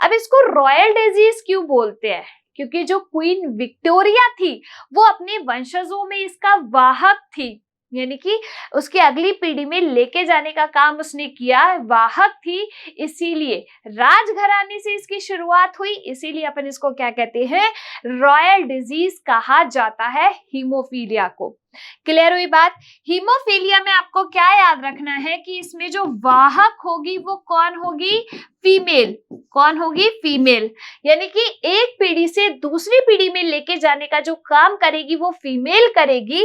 अब इसको रॉयल डिजीज क्यों बोलते हैं, क्योंकि जो क्वीन विक्टोरिया थी वो अपने वंशजों में इसका वाहक थी, यानी कि उसकी अगली पीढ़ी में लेके जाने का काम उसने किया, वाहक थी, इसीलिए राजघराने से इसकी शुरुआत हुई, इसीलिए अपन इसको क्या कहते हैं, रॉयल डिजीज कहा जाता है हीमोफीलिया को। क्लियर हुई बात। हीमोफीलिया में आपको क्या याद रखना है कि इसमें जो वाहक होगी वो कौन होगी, फीमेल। कौन होगी, फीमेल। यानी कि एक पीढ़ी से दूसरी पीढ़ी में लेके जाने का जो काम करेगी वो फीमेल करेगी।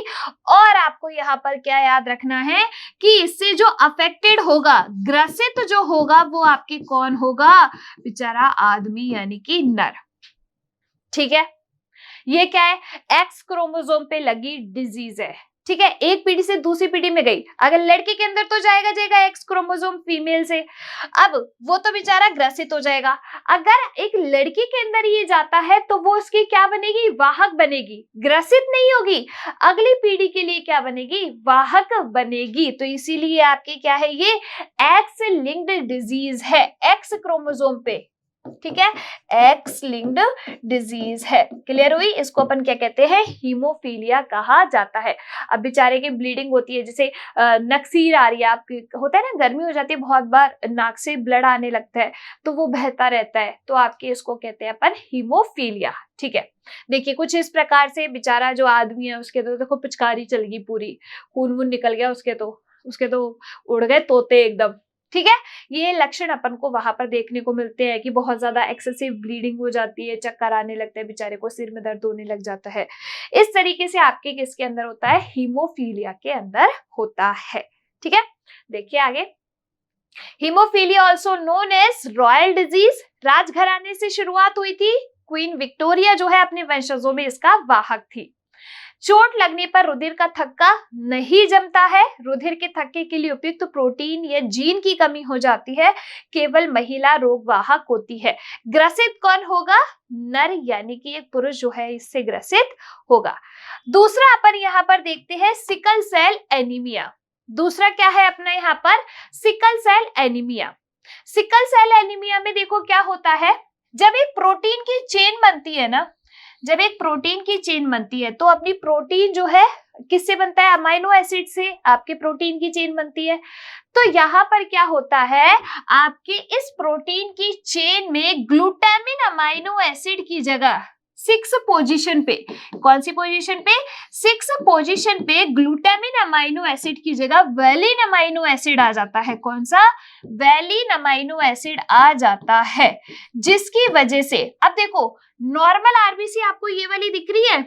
और आपको यहाँ पर क्या याद रखना है कि इससे जो अफेक्टेड होगा, ग्रसित जो होगा, वो आपके कौन होगा, बेचारा आदमी यानी कि नर। ठीक है, ये क्या है, एक्स क्रोमोसोम पे लगी डिजीज है। ठीक है, एक पीढ़ी से दूसरी पीढ़ी में गई, अगर लड़के के अंदर तो जाएगा एक्स क्रोमोसोम फीमेल से, अब वो तो बेचारा ग्रसित हो जाएगा। अगर एक लड़की के अंदर ये जाता है तो वो उसकी क्या बनेगी, वाहक बनेगी, ग्रसित नहीं होगी, अगली पीढ़ी के लिए क्या बनेगी, वाहक बनेगी। तो इसीलिए आपकी क्या है, ये एक्स लिंक्ड डिजीज है, एक्स क्रोमोसोम पे। ठीक है, एक्स लिंक्ड डिजीज है। क्लियर हुई। इसको अपन क्या कहते हैं, हीमोफीलिया कहा जाता है। अब बेचारे की ब्लीडिंग होती है, जैसे नक्सीर आ रही है आपकी, होता है ना, गर्मी हो जाती है, बहुत बार नाक से ब्लड आने लगता है, तो वो बहता रहता है, तो आपके इसको कहते हैं अपन हीमोफीलिया। ठीक है, देखिए कुछ इस प्रकार से बेचारा जो आदमी है उसके तो देखो पिचकारी चल गई पूरी, खून वून निकल गया उसके तो उड़ गए तोते एकदम। ठीक है, ये लक्षण अपन को वहां पर देखने को मिलते हैं कि बहुत ज्यादा एक्सेसिव ब्लीडिंग हो जाती है, चक्कर आने लगता है, बेचारे को सिर में दर्द होने लग जाता है। इस तरीके से आपके किसके अंदर होता है, हीमोफीलिया के अंदर होता है। ठीक है, देखिए आगे, haemophilia also known as royal disease, राजघराने से शुरुआत हुई थी, क्वीन विक्टोरिया जो है अपने वंशजों में इसका वाहक थी। चोट लगने पर रुधिर का थक्का नहीं जमता है, रुधिर के थक्के के लिए उपयुक्त प्रोटीन या जीन की कमी हो जाती है, केवल महिला रोगवाहक होती है। ग्रसित कौन होगा, नर, यानी कि एक पुरुष जो है इससे ग्रसित होगा। दूसरा अपन यहाँ पर देखते हैं सिकल सेल एनीमिया। दूसरा क्या है अपना यहाँ पर, sickle cell anaemia. Sickle cell anaemia में देखो क्या होता है, जब एक प्रोटीन की चेन बनती है ना, जब एक प्रोटीन की चेन बनती है तो अपनी प्रोटीन जो है किससे बनता है, अमाइनो एसिड से आपके प्रोटीन की चेन बनती है। तो यहाँ पर क्या होता है, आपके इस प्रोटीन की चेन में ग्लूटामिन अमाइनो एसिड की जगह 6 पोजीशन पे, कौन सी पोजीशन पे, 6 पोजीशन पे ग्लूटामिन अमाइनो एसिड की जगह वैलिन अमाइनो एसिड आ जाता है। कौन सा, वैलिन अमाइनो एसिड आ जाता है, जिसकी वजह से अब देखो नॉर्मल आरबीसी आपको ये वाली दिख रही है,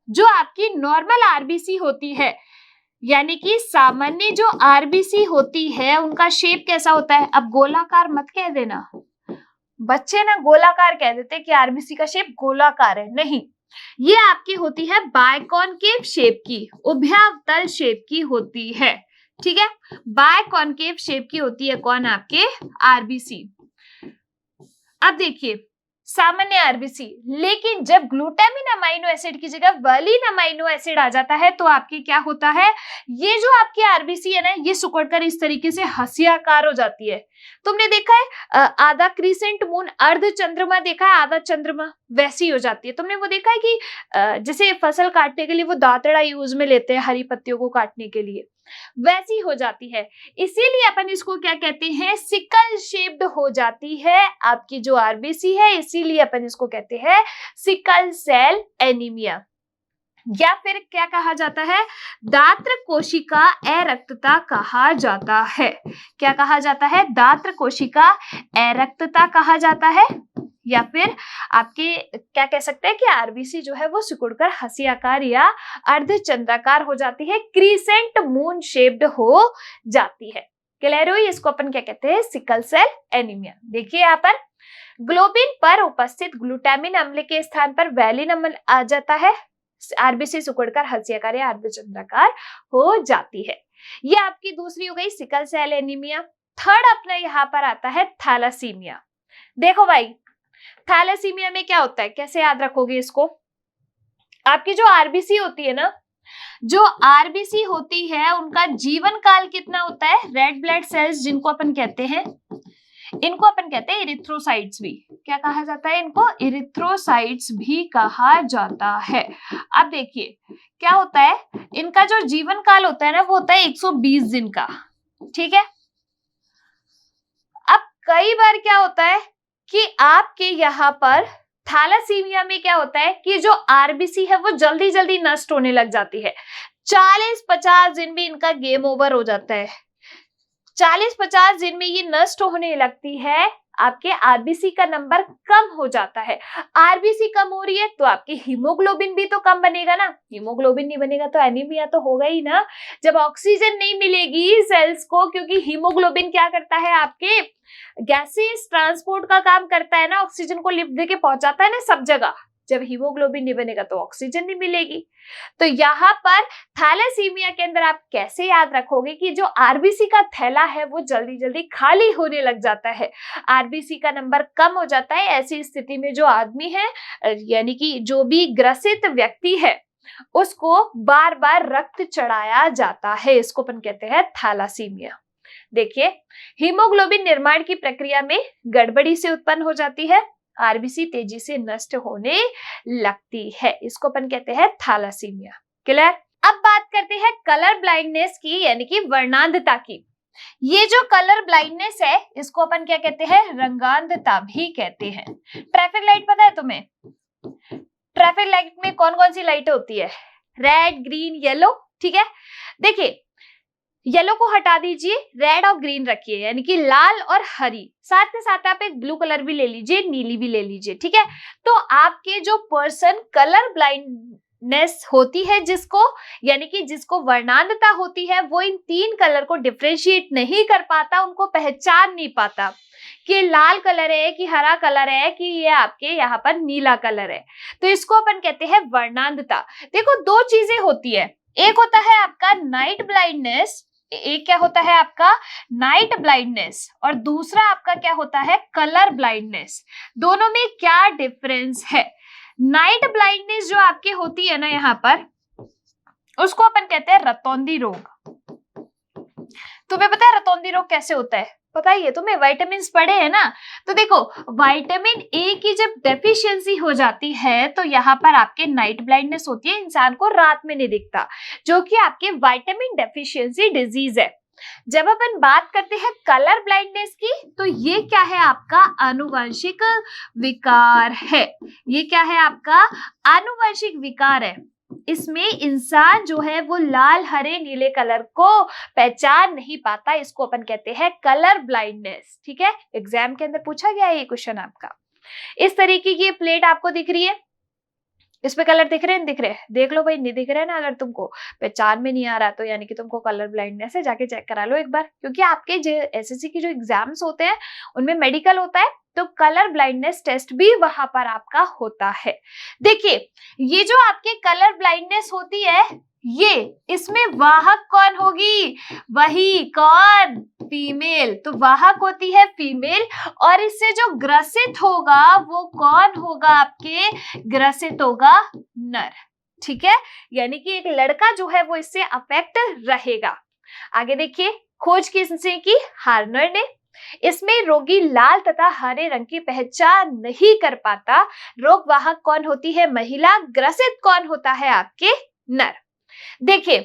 जो आपकी नॉर्मल आरबीसी होती है, यानी कि सामान्य जो आरबीसी होती है उनका शेप कैसा होता है। अब गोलाकार मत कह देना, बच्चे ना गोलाकार कह देते कि आरबीसी का शेप गोलाकार है, नहीं, ये आपकी होती है बायकॉनकेव शेप की, उभयावतल शेप की होती है। ठीक है, बायकॉनकेव शेप की होती है कौन, आपके आरबीसी। अब देखिए सामान्य आरबीसी, लेकिन जब ग्लूटामिन अमाइनो एसिड की जगह वैलिन अमाइनो एसिड आ जाता है तो आपके क्या होता है, ये जो आपकी आरबीसी है ना, ये सिकुड़कर इस तरीके से हंसियाकार हो जाती है। तुमने देखा है आधा क्रीसेंट मून, अर्ध चंद्रमा देखा है, आधा चंद्रमा, वैसी हो जाती है। तुमने वो देखा है कि जैसे फसल काटने के लिए वो दांतड़ा यूज में लेते हैं हरी पत्तियों को काटने के लिए, वैसी हो जाती है। इसीलिए अपन इसको क्या कहते हैं, सिकल शेप्ड हो जाती है आपकी जो आरबीसी है, इसीलिए अपन इसको कहते हैं सिकल सेल एनीमिया। या फिर क्या कहा जाता है, दात्र कोशिका अरक्तता कहा जाता है। क्या कहा जाता है, दात्र कोशिका अरक्तता कहा जाता है, या फिर आपके क्या कह सकते हैं कि आरबीसी जो है वो सिकुड़कर हंसियाकार या अर्धचंद्राकार हो जाती है, क्रीसेंट मून शेप्ड हो जाती है। क्लियर हुई। इसको अपन क्या कहते हैं, सिकल सेल एनीमिया। देखिए यहाँ पर ग्लोबिन पर उपस्थित ग्लूटामिन अम्ल के स्थान पर वैलिन अम्ल आ जाता है, आरबीसी सिकुड़कर हंसियाकार या अर्धचंद्राकार हो जाती है। ये आपकी दूसरी हो गई सिकल सेल एनीमिया। थर्ड अपना यहाँ पर आता है थैलासीमिया। देखो भाई थैलासीमिया में क्या होता है, कैसे याद रखोगे इसको, आपकी जो आरबीसी होती है ना, जो आरबीसी होती है उनका जीवन काल कितना होता है, रेड ब्लड सेल्स जिनको अपन कहते हैं, इनको अपन कहते हैं इरिथ्रोसाइट्स भी, क्या कहा जाता है इनको, इरिथ्रोसाइट्स भी कहा जाता है। अब देखिए क्या होता है, इनका जो जीवन काल होता है ना वो होता है 120 दिन का, ठीक है। अब कई बार क्या होता है कि आपके यहाँ पर थैलासीमिया में क्या होता है कि जो आरबीसी है वो जल्दी जल्दी नष्ट होने लग जाती है। 40-50 दिन में इनका गेम ओवर हो जाता है। 40-50 दिन में ये नष्ट होने लगती है, आपके आरबीसी का नंबर कम हो जाता है। आरबीसी कम हो रही है तो आपकी हीमोग्लोबिन भी तो कम बनेगा ना, हीमोग्लोबिन नहीं बनेगा तो एनीमिया तो होगा ही ना। जब ऑक्सीजन नहीं मिलेगी सेल्स को, क्योंकि हीमोग्लोबिन क्या करता है, आपके गैसेस ट्रांसपोर्ट का काम करता है ना, ऑक्सीजन को लिफ्ट देके पहुंचाता है ना सब जगह। जब हीमोग्लोबिन नहीं बनेगा तो ऑक्सीजन नहीं मिलेगी। तो यहाँ पर थैलेसीमिया के अंदर आप कैसे याद रखोगे कि जो आरबीसी का थैला है वो जल्दी जल्दी खाली होने लग जाता है, आरबीसी का नंबर कम हो जाता है। ऐसी स्थिति में जो आदमी है, यानी कि जो भी ग्रसित व्यक्ति है, उसको बार बार रक्त चढ़ाया जाता है। इसको अपन कहते हैं थैलासीमिया। देखिए, हीमोग्लोबिन निर्माण की प्रक्रिया में गड़बड़ी से उत्पन्न हो जाती है, आरबीसी तेजी से नष्ट होने लगती है। इसको अपन कहते हैं थैलासीमिया। क्लियर? अब बात करते हैं कलर ब्लाइंडनेस की, यानी कि वर्णांधता की। ये जो कलर ब्लाइंडनेस है इसको अपन क्या कहते हैं, रंगांधता भी कहते हैं। ट्रैफिक लाइट पता है तुम्हें? ट्रैफिक लाइट में कौन कौन सी लाइट होती है? रेड, ग्रीन, येलो, ठीक है। देखिए, येलो को हटा दीजिए, रेड और ग्रीन रखिए, यानी कि लाल और हरी। साथ के साथ आप एक ब्लू कलर भी ले लीजिए, नीली भी ले लीजिए, ठीक है। तो आपके जो पर्सन कलर ब्लाइंडनेस होती है, जिसको यानी कि जिसको वर्णांधता होती है, वो इन तीन कलर को डिफरेंशिएट नहीं कर पाता, उनको पहचान नहीं पाता कि लाल कलर है कि हरा कलर है कि ये आपके यहाँ पर नीला कलर है। तो इसको अपन कहते हैं वर्णांधता। देखो, दो चीजें होती है, एक होता है आपका नाइट ब्लाइंडनेस, एक क्या होता है आपका नाइट ब्लाइंडनेस, और दूसरा आपका क्या होता है कलर ब्लाइंडनेस। दोनों में क्या डिफरेंस है? नाइट ब्लाइंडनेस जो आपके होती है ना यहाँ पर, उसको अपन कहते हैं रतौंधी रोग। तुम्हें पता है रतौंधी रोग कैसे होता है? पता ही है तुम्हें, विटामिन पढ़े हैं ना। तो देखो, विटामिन ए की जब डेफिशिएंसी हो जाती है तो यहाँ पर आपके नाइट ब्लाइंडनेस होती है, इंसान को रात में नहीं दिखता, जो कि आपके विटामिन डेफिशिएंसी डिजीज है। जब अपन बात करते हैं कलर ब्लाइंडनेस की, तो ये क्या है, आपका आनुवंशिक विकार है। ये क्या है, आपका आनुवंशिक विकार है। इसमें इंसान जो है वो लाल, हरे, नीले कलर को पहचान नहीं पाता। इसको अपन कहते हैं कलर ब्लाइंडनेस, ठीक है। एग्जाम के अंदर पूछा गया है ये क्वेश्चन आपका। इस तरीके की प्लेट आपको दिख रही है, इस पे कलर दिख रहे हैं, दिख रहे हैं, देख लो भाई, नहीं दिख रहे हैं ना। अगर तुमको पहचान में नहीं आ रहा तो यानी कि तुमको कलर ब्लाइंडनेस है, जाके चेक करा लो एक बार, क्योंकि आपके जो एसएससी की जो एग्जाम्स होते हैं उनमें मेडिकल होता है, तो कलर ब्लाइंडनेस टेस्ट भी वहां पर आपका होता है। देखिए, ये जो आपके कलर ब्लाइंडनेस होती है, ये इसमें वाहक कौन होगी? वही कौन? फीमेल। तो वाहक होती है फीमेल, और इससे जो ग्रसित होगा वो कौन होगा? आपके ग्रसित होगा नर, ठीक है। यानी कि एक लड़का जो है वो इससे अफेक्ट रहेगा। आगे देखिए, खोज किसने की? हार्नर ने। इसमें रोगी लाल तथा हरे रंग की पहचान नहीं कर पाता। रोग वाहक कौन होती है? महिला। ग्रसित कौन होता है? आपके नर। देखिए,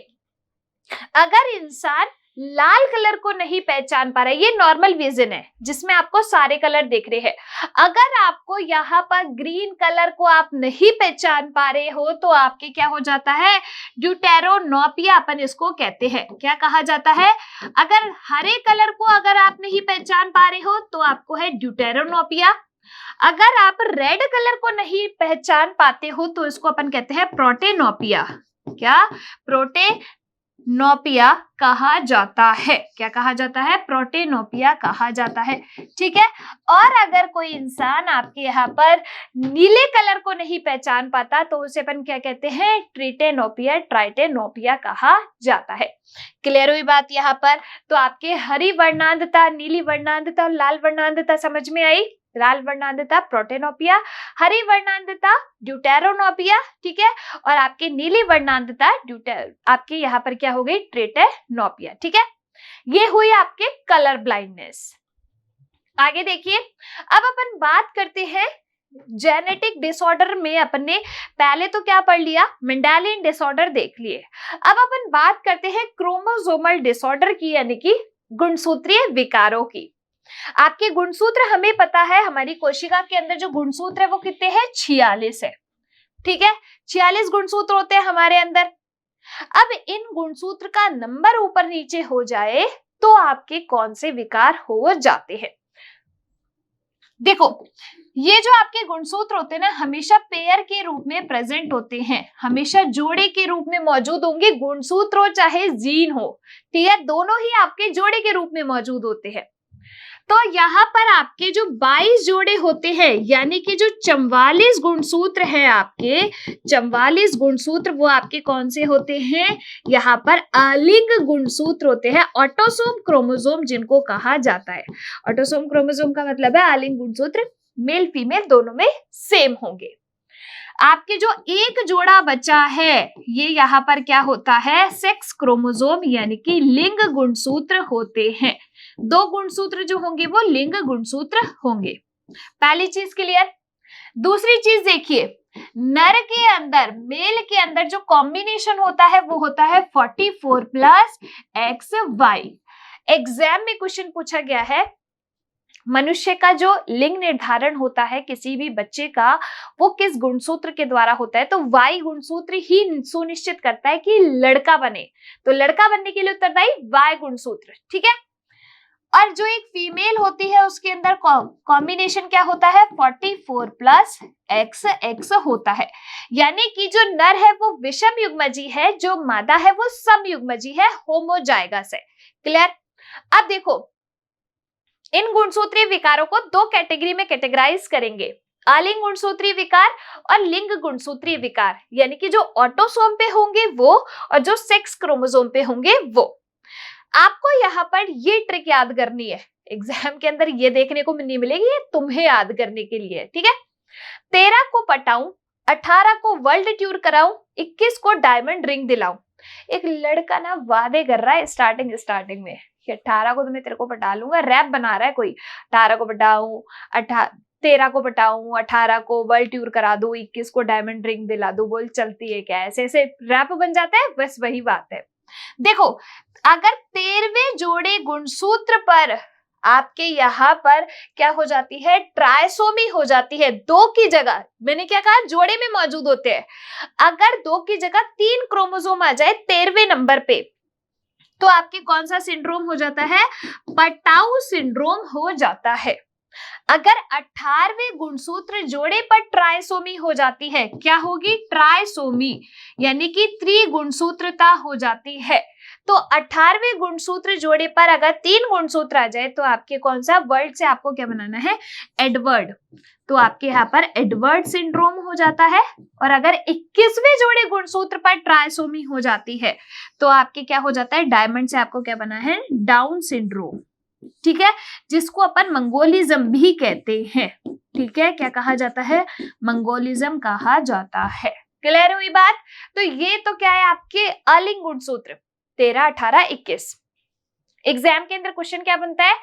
अगर इंसान लाल कलर को नहीं पहचान पा रहा है, ये नॉर्मल विजन है जिसमें आपको सारे कलर दिख रहे हैं। अगर आपको यहाँ पर ग्रीन कलर को आप नहीं पहचान पा रहे हो तो आपके क्या हो जाता है? ड्यूटेरोनोपिया अपन इसको कहते हैं। क्या कहा जाता है? अगर हरे कलर को अगर आप नहीं पहचान पा रहे हो तो आपको है ड्यूटेरोनोपिया। अगर आप रेड कलर को नहीं पहचान पाते हो तो इसको अपन कहते हैं प्रोटेनोपिया। क्या? प्रोटेनोपिया कहा जाता है। क्या कहा जाता है? प्रोटेनोपिया कहा जाता है, ठीक है। और अगर कोई इंसान आपके यहाँ पर नीले कलर को नहीं पहचान पाता तो उसे अपन क्या कहते हैं? ट्रिटेनोपिया, ट्राइटेनोपिया कहा जाता है। क्लियर हुई बात यहाँ पर? तो आपके हरी वर्णांधता, नीली वर्णांधता और लाल वर्णांधता समझ में आई। लाल वर्णांधता प्रोटेनोपिया, हरी वर्णांधता ड्यूटेरोनोपिया, ठीक है। और आपके नीली वर्णांधता आपके यहाँ पर क्या हो गई? ट्रिटेनोपिया, ठीक है। ये हुई आपके कलर ब्लाइंडनेस। आगे देखिए, अब अपन बात करते हैं जेनेटिक डिसऑर्डर में अपने पहले तो क्या पढ़ लिया, मेंडेलियन डिसऑर्डर देख लिए। अब अपन बात करते हैं क्रोमोसोमल डिसऑर्डर की, यानी कि गुणसूत्रीय विकारों की। आपके गुणसूत्र हमें पता है, हमारी कोशिका के अंदर जो गुणसूत्र है वो कितने हैं, 46 है। ठीक है, 46 गुणसूत्र होते हैं हमारे अंदर। अब इन गुणसूत्र का नंबर ऊपर नीचे हो जाए तो आपके कौन से विकार हो जाते हैं। देखो, ये जो आपके गुणसूत्र होते हैं ना, हमेशा पेयर के रूप में प्रेजेंट होते हैं, हमेशा जोड़े के रूप में मौजूद होंगे, गुणसूत्र हो चाहे जीन हो, ठीक है, दोनों ही आपके जोड़े के रूप में मौजूद होते हैं। तो यहाँ पर आपके जो 22 जोड़े होते हैं, यानी कि जो 44 गुणसूत्र है आपके, 44 गुणसूत्र वो आपके कौन से होते हैं, यहाँ पर अलिंग गुणसूत्र होते हैं, ऑटोसोम क्रोमोसोम जिनको कहा जाता है। ऑटोसोम क्रोमोसोम का मतलब है अलिंग गुणसूत्र, मेल फीमेल दोनों में सेम होंगे। आपके जो एक जोड़ा बचा है ये यहाँ पर क्या होता है, सेक्स क्रोमोसोम, यानी कि लिंग गुणसूत्र होते हैं। 2 गुणसूत्र जो होंगे वो लिंग गुणसूत्र होंगे। पहली चीज क्लियर। दूसरी चीज देखिए, नर के अंदर, मेल के अंदर जो कॉम्बिनेशन होता है वो होता है 44 प्लस XY। एग्जाम में क्वेश्चन पूछा गया है, मनुष्य का जो लिंग निर्धारण होता है किसी भी बच्चे का, वो किस गुणसूत्र के द्वारा होता है, तो Y गुणसूत्र ही सुनिश्चित करता है कि लड़का बने। तो लड़का बनने के लिए उत्तरदायी Y गुणसूत्र, ठीक है। और जो एक फीमेल होती है उसके अंदर कॉम्बिनेशन क्या होता है, 44 प्लस XX होता है, यानी कि जो नर है वो विषम युग्मजी है, जो मादा है वो सम युग्मजी है, होमोजाइगस है। क्लियर। अब देखो, इन गुणसूत्रीय विकारों को 2 कैटेगरी में कैटेगराइज करेंगे, अलिंग गुणसूत्रीय विकार और लिंग गुणसूत्रीय विकार, यानी कि जो ऑटोसोम पे होंगे वो और जो सेक्स क्रोमोसोम पे होंगे वो। आपको यहाँ पर ये ट्रिक याद करनी है, एग्जाम के अंदर ये देखने को नहीं मिलेगी, ये तुम्हें याद करने के लिए, ठीक है। 13 को पटाऊं, 18 को वर्ल्ड टूर कराऊं, 21 को डायमंड रिंग दिलाऊं। एक लड़का ना वादे कर रहा है स्टार्टिंग में, 18 को तो मैं तेरे को पटा लूंगा, रैप बना रहा है कोई, 18 को पटाऊं, 13 को पटाऊं, 18 को वर्ल्ड टूर करा दूं, 21 को डायमंड रिंग दिला दूं, बोल चलती है क्या, ऐसे ऐसे रैप बन जाता है, बस वही बात है। देखो, अगर 13वें जोड़े गुणसूत्र पर आपके यहाँ पर क्या हो जाती है, ट्राइसोमी हो जाती है, 2 की जगह, मैंने क्या कहा, जोड़े में मौजूद होते हैं, अगर 2 की जगह 3 क्रोमोसोम आ जाए 13वें नंबर पे, तो आपके कौन सा सिंड्रोम हो जाता है, पटाऊ सिंड्रोम हो जाता है। अगर 18वें गुणसूत्र जोड़े पर ट्राइसोमी हो जाती है, क्या होगी, ट्राइसोमी, यानी कि त्रिगुणसूत्रता हो जाती है। तो 18वें गुणसूत्र जोड़े पर अगर 3 गुणसूत्र आ जाए तो आपके कौन सा, वर्ड से आपको क्या बनाना है, एडवर्ड, तो आपके यहाँ पर एडवर्ड सिंड्रोम हो जाता है। और अगर 21वें जोड़े गुणसूत्र पर ट्राइसोमी हो जाती है तो आपके क्या हो जाता है, डायमंड से आपको क्या बना है, डाउन सिंड्रोम, ठीक है, जिसको अपन मंगोलिज्म भी कहते हैं, ठीक है, क्या कहा जाता है, मंगोलिज्म कहा जाता है। क्लियर हुई बात। तो ये तो क्या है आपके अलिंग गुणसूत्र 13, 18, 21। एग्जाम के अंदर क्वेश्चन क्या बनता है,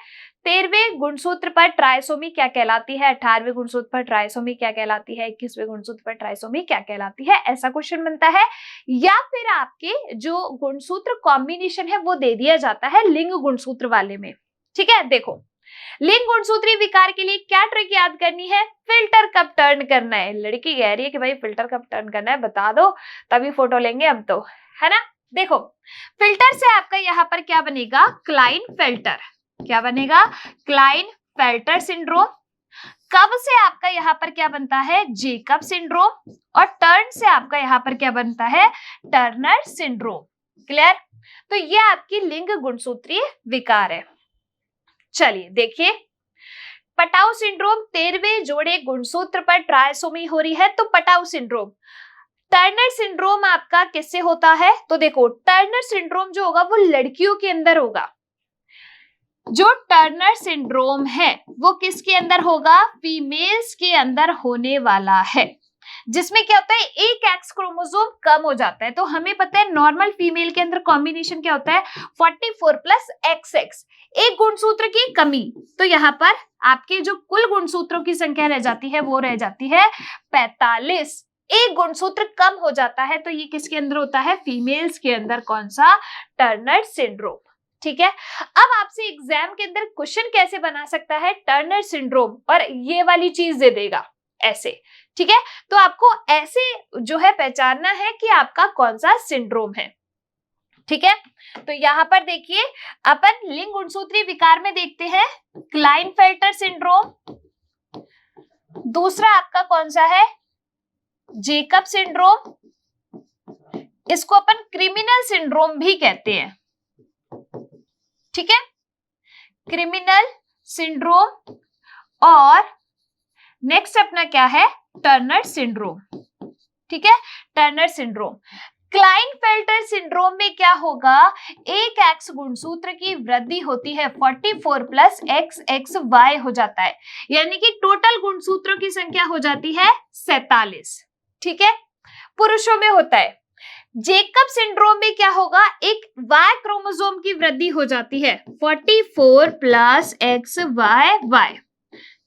13वें गुणसूत्र पर ट्राइसोमी क्या कहलाती है, 18वें गुणसूत्र पर ट्राइसोमी क्या कहलाती है, 21वें गुणसूत्र पर ट्राइसोमी क्या कहलाती है, ऐसा क्वेश्चन बनता है। या फिर आपके जो गुणसूत्र कॉम्बिनेशन है वो दे दिया जाता है लिंग गुणसूत्र वाले में, ठीक है। देखो, लिंग गुणसूत्रीय विकार के लिए क्या ट्रिक याद करनी है, फिल्टर कब टर्न करना है। लड़की कह रही है कि भाई फिल्टर कब टर्न करना है बता दो, तभी फोटो लेंगे अब तो, है ना। देखो, फिल्टर से आपका यहाँ पर क्या बनेगा, क्लाइनफेल्टर, क्या बनेगा, क्लाइनफेल्टर सिंड्रोम। कब से आपका यहाँ पर क्या बनता है, जेकब सिंड्रोम। और टर्न से आपका यहाँ पर क्या बनता है, टर्नर सिंड्रोम। क्लियर। तो ये आपकी लिंग गुणसूत्रीय विकार है। चलिए देखिए, पटाऊ सिंड्रोम, 13वें जोड़े गुणसूत्र पर ट्राइसोमी हो रही है तो पटाऊ सिंड्रोम। टर्नर सिंड्रोम आपका किससे होता है, तो देखो, टर्नर सिंड्रोम जो होगा वो लड़कियों के अंदर होगा। जो टर्नर सिंड्रोम है वो किसके अंदर होगा, फीमेल्स के अंदर होने वाला है। जिसमें क्या होता है, एक एक्स क्रोमोसोम कम हो जाता है। तो हमें पता है नॉर्मल फीमेल के अंदर कॉम्बिनेशन क्या होता है, 44 प्लस XX, एक गुणसूत्र की कमी। तो यहाँ पर आपके जो कुल गुणसूत्रों की संख्या रह जाती है वो रह जाती है 45। एक गुणसूत्र कम हो जाता है, तो ये किसके अंदर होता है, फीमेल्स के अंदर। कौन सा, टर्नर सिंड्रोम। ठीक है, अब आपसे एग्जाम के अंदर क्वेश्चन कैसे बना सकता है, टर्नर सिंड्रोम और ये वाली चीज दे देगा ऐसे। ठीक है, तो आपको ऐसे जो है पहचानना है कि आपका कौन सा सिंड्रोम है। ठीक है, तो यहां पर देखिए अपन लिंग गुणसूत्रीय विकार में देखते हैं क्लाइनफेल्टर सिंड्रोम, दूसरा आपका कौन सा है, जेकब सिंड्रोम, इसको अपन क्रिमिनल सिंड्रोम भी कहते हैं। ठीक है, क्रिमिनल सिंड्रोम, और नेक्स्ट अपना क्या है, टर्नर सिंड्रोम। ठीक है, टर्नर सिंड्रोम। क्लाइनफेल्टर सिंड्रोम में क्या होगा, एक एक्स गुणसूत्र की वृद्धि होती है, 44 प्लस XXY हो जाता है, यानी कि टोटल गुणसूत्रों की संख्या हो जाती है 47। ठीक है, पुरुषों में होता है। जेकब सिंड्रोम में क्या होगा, एक Y क्रोमोसोम की वृद्धि हो जाती है, 44 प्लस XYY।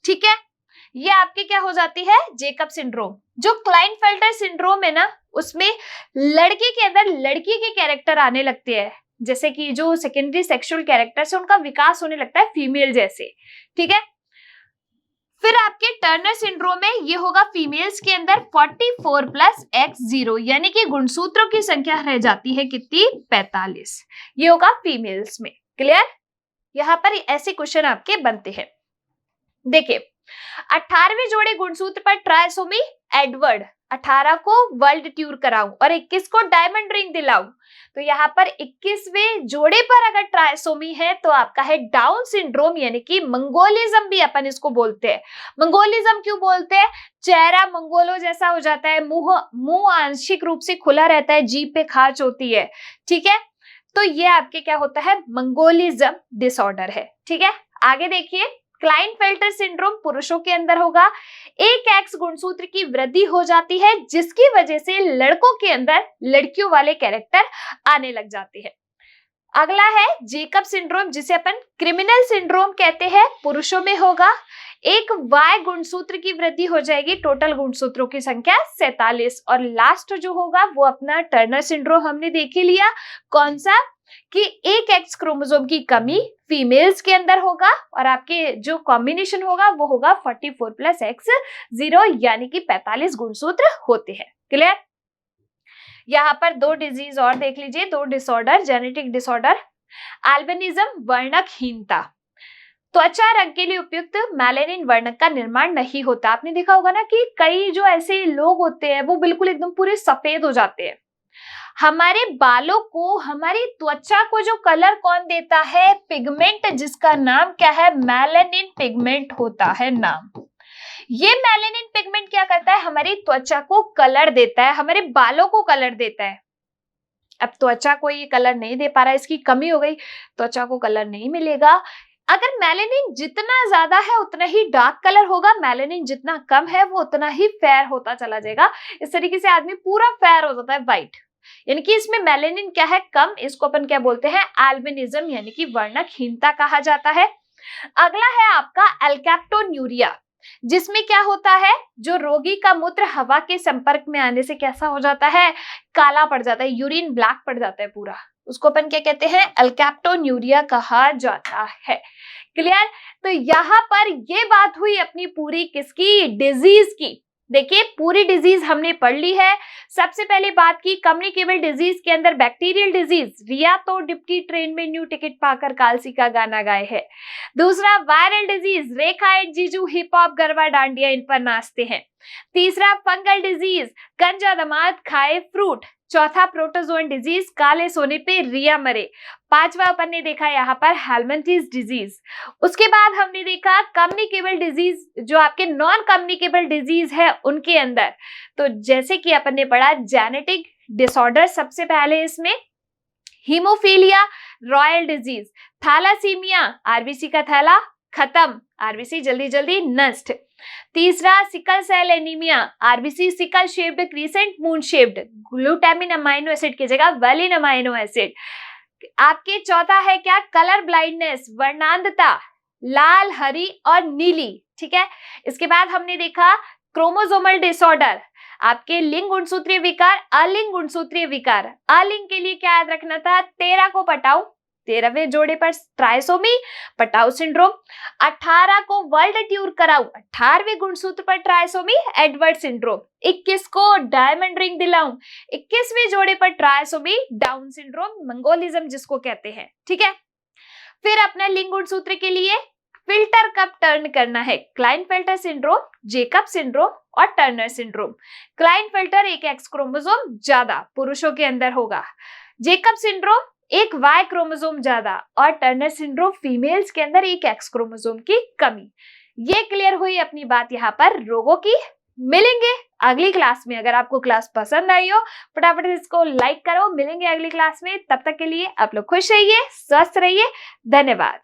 ठीक है, ये आपके क्या हो जाती है, जेकब सिंड्रोम। जो क्लाइनफेल्टर सिंड्रोम है ना, उसमें लड़के के अंदर लड़की के कैरेक्टर आने लगते हैं, जैसे कि जो सेकेंडरी सेक्सुअल कैरेक्टर्स है उनका विकास होने लगता है फीमेल जैसे। ठीक है, फिर आपके टर्नर सिंड्रोम में ये होगा फीमेल्स के अंदर 44 प्लस X0, यानी कि गुणसूत्रों की संख्या रह जाती है कितनी, 45। ये होगा फीमेल्स में। क्लियर, यहां पर ऐसे क्वेश्चन आपके बनते हैं। देखिए 18वें जोड़े गुणसूत्र पर ट्राइसोमी एडवर्ड, 18 को वर्ल्ड टूर कराऊं और 21 को डायमंड रिंग दिलाऊं, तो यहाँ पर 21वें जोड़े पर अगर ट्राइसोमी है तो आपका है डाउन सिंड्रोम, यानी कि मंगोलिज्म भी अपन इसको बोलते हैं। मंगोलिज्म क्यों बोलते हैं, चेहरा मंगोलो जैसा हो जाता है, मुंह आंशिक रूप से खुला रहता है, जीभ पे खांच होती है। ठीक है, तो ये आपके क्या होता है, मंगोलिज्म डिसऑर्डर है। ठीक है, आगे देखिए क्लाइनफेल्टर सिंड्रोम पुरुषों के अंदर होगा, एक एक्स गुणसूत्र की वृद्धि हो जाती है, जिसकी वजह से लड़कों के अंदर लड़कियों वाले कैरेक्टर आने लग जाते हैं। अगला है जेकब सिंड्रोम, जिसे अपन क्रिमिनल सिंड्रोम कहते हैं, पुरुषों में होगा, एक Y गुणसूत्र की वृद्धि हो जाएगी, टोटल गुणसूत्रों की संख्या 47। और लास्ट जो होगा वो अपना टर्नर सिंड्रोम हमने देख ही लिया, कौन सा, कि एक एक्स क्रोमोसोम की कमी फीमेल्स के अंदर होगा, और आपके जो कॉम्बिनेशन होगा वो होगा 44 प्लस X0, यानी कि 45 गुणसूत्र होते हैं। क्लियर, यहाँ पर दो डिजीज और देख लीजिए, दो डिसऑर्डर, जेनेटिक डिसऑर्डर, एल्बिनिज्म, वर्णकहीनता। त्वचा रंग के लिए उपयुक्त मेलानिन वर्णक का निर्माण नहीं होता। आपने देखा होगा ना कि कई जो ऐसे लोग होते हैं वो बिल्कुल एकदम पूरे सफेद हो जाते हैं। हमारे बालों को, हमारी त्वचा को जो कलर कौन देता है, पिगमेंट, जिसका नाम क्या है, मेलानिन पिगमेंट होता है नाम। ये मेलानिन पिगमेंट क्या करता है, हमारी त्वचा को कलर देता है, हमारे बालों को कलर देता है। अब त्वचा को ये कलर नहीं दे पा रहा है, इसकी कमी हो गई, त्वचा को कलर नहीं मिलेगा। अगर मेलानिन जितना ज्यादा है उतना ही डार्क कलर होगा, मेलानिन जितना कम है वो उतना ही फेयर होता चला जाएगा। इस तरीके से आदमी पूरा फेयर हो जाता है, व्हाइट, यानी कि इसमें मेलानिन क्या है, कम, इसको अपन क्या बोलते हैं, एल्बिनिज्म, यानी कि वर्णकहीनता कहा जाता है। अगला है आपका एल्कैप्टोन्यूरिया, जिसमें क्या होता है, जो रोगी का मूत्र हवा के संपर्क में आने से कैसा हो जाता है, काला पड़ जाता है, यूरिन ब्लैक पड़ जाता है पूरा, उसको अपन क्या कहते हैं, एल्कैप्टोन्यूरिया कहा जाता है। क्लियर, तो यहाँ पर ये बात हुई अपनी पूरी किसकी, डिजीज की। देखिए पूरी डिजीज हमने पढ़ ली है। सबसे पहले बात की कम्युनिकेबल डिजीज के अंदर बैक्टीरियल डिजीज, रिया तो डिप्टी ट्रेन में न्यू टिकट पाकर कालसी का गाना गाए है। दूसरा वायरल डिजीज, रेखा एंड जीजू हिप हॉप गरबा डांडिया इन पर नाचते हैं। तीसरा फंगल डिजीज, गंजा दमाद खाए फ्रूट। चौथा प्रोटोजोन डिजीज, काले सोने पे रिया मरे। पांचवा अपन ने देखा यहाँ पर हेलमिंथ्स डिजीज। उसके बाद हमने देखा कम्युनिकेबल डिजीज, जो आपके नॉन कम्युनिकेबल डिजीज है उनके अंदर, तो जैसे कि अपन ने पढ़ा जेनेटिक डिसऑर्डर, सबसे पहले इसमें haemophilia, royal disease, thalassaemia, RBC का थैला, खत्म, आरबीसी जल्दी जल्दी नष्ट। तीसरा sickle cell anaemia, RBC sickle shaped, crescent, moon shaped, glutamine amino acid की जगह वेलिन अमाइनो एसिड। आपके चौथा है क्या, कलर ब्लाइंडनेस, वर्णांधता, लाल, हरी और नीली, ठीक है। इसके बाद हमने देखा क्रोमोसोमल डिसऑर्डर, आपके लिंग गुणसूत्रीय विकार, अलिंग गुणसूत्रीय विकार। अलिंग के लिए क्या याद रखना था, 13 को पटाऊ, 13वें जोड़े पर ट्राइसोमी, पटाऊ सिंड्रोम। 18 को वर्ल्ड ट्यूर कराऊ, 18वें गुणसूत्र पर ट्राइसोमी, एडवर्ड सिंड्रोम। 21 को डायमंड रिंग दिलाऊं, 21वें जोड़े पर ट्राइसोमी, डाउन सिंड्रोम, मंगोलिज्म जिसको कहते हैं, ठीक है। फिर अपना लिंग गुणसूत्र के लिए फिल्टर कब टर्न करना है, क्लाइनफेल्टर सिंड्रोम, जेकब सिंड्रोम और टर्नर सिंड्रोम। क्लाइनफेल्टर एक एक्स क्रोमोसोम ज्यादा पुरुषों के अंदर होगा, जेकब सिंड्रोम एक वाई क्रोमोसोम ज्यादा और टर्नर सिंड्रोम फीमेल्स के अंदर एक एक्स क्रोमोसोम की कमी। ये क्लियर हुई अपनी बात यहाँ पर रोगों की। मिलेंगे अगली क्लास में। अगर आपको क्लास पसंद आई हो फटाफट इसको लाइक करो। मिलेंगे अगली क्लास में, तब तक के लिए आप लोग खुश रहिए, स्वस्थ रहिए। धन्यवाद।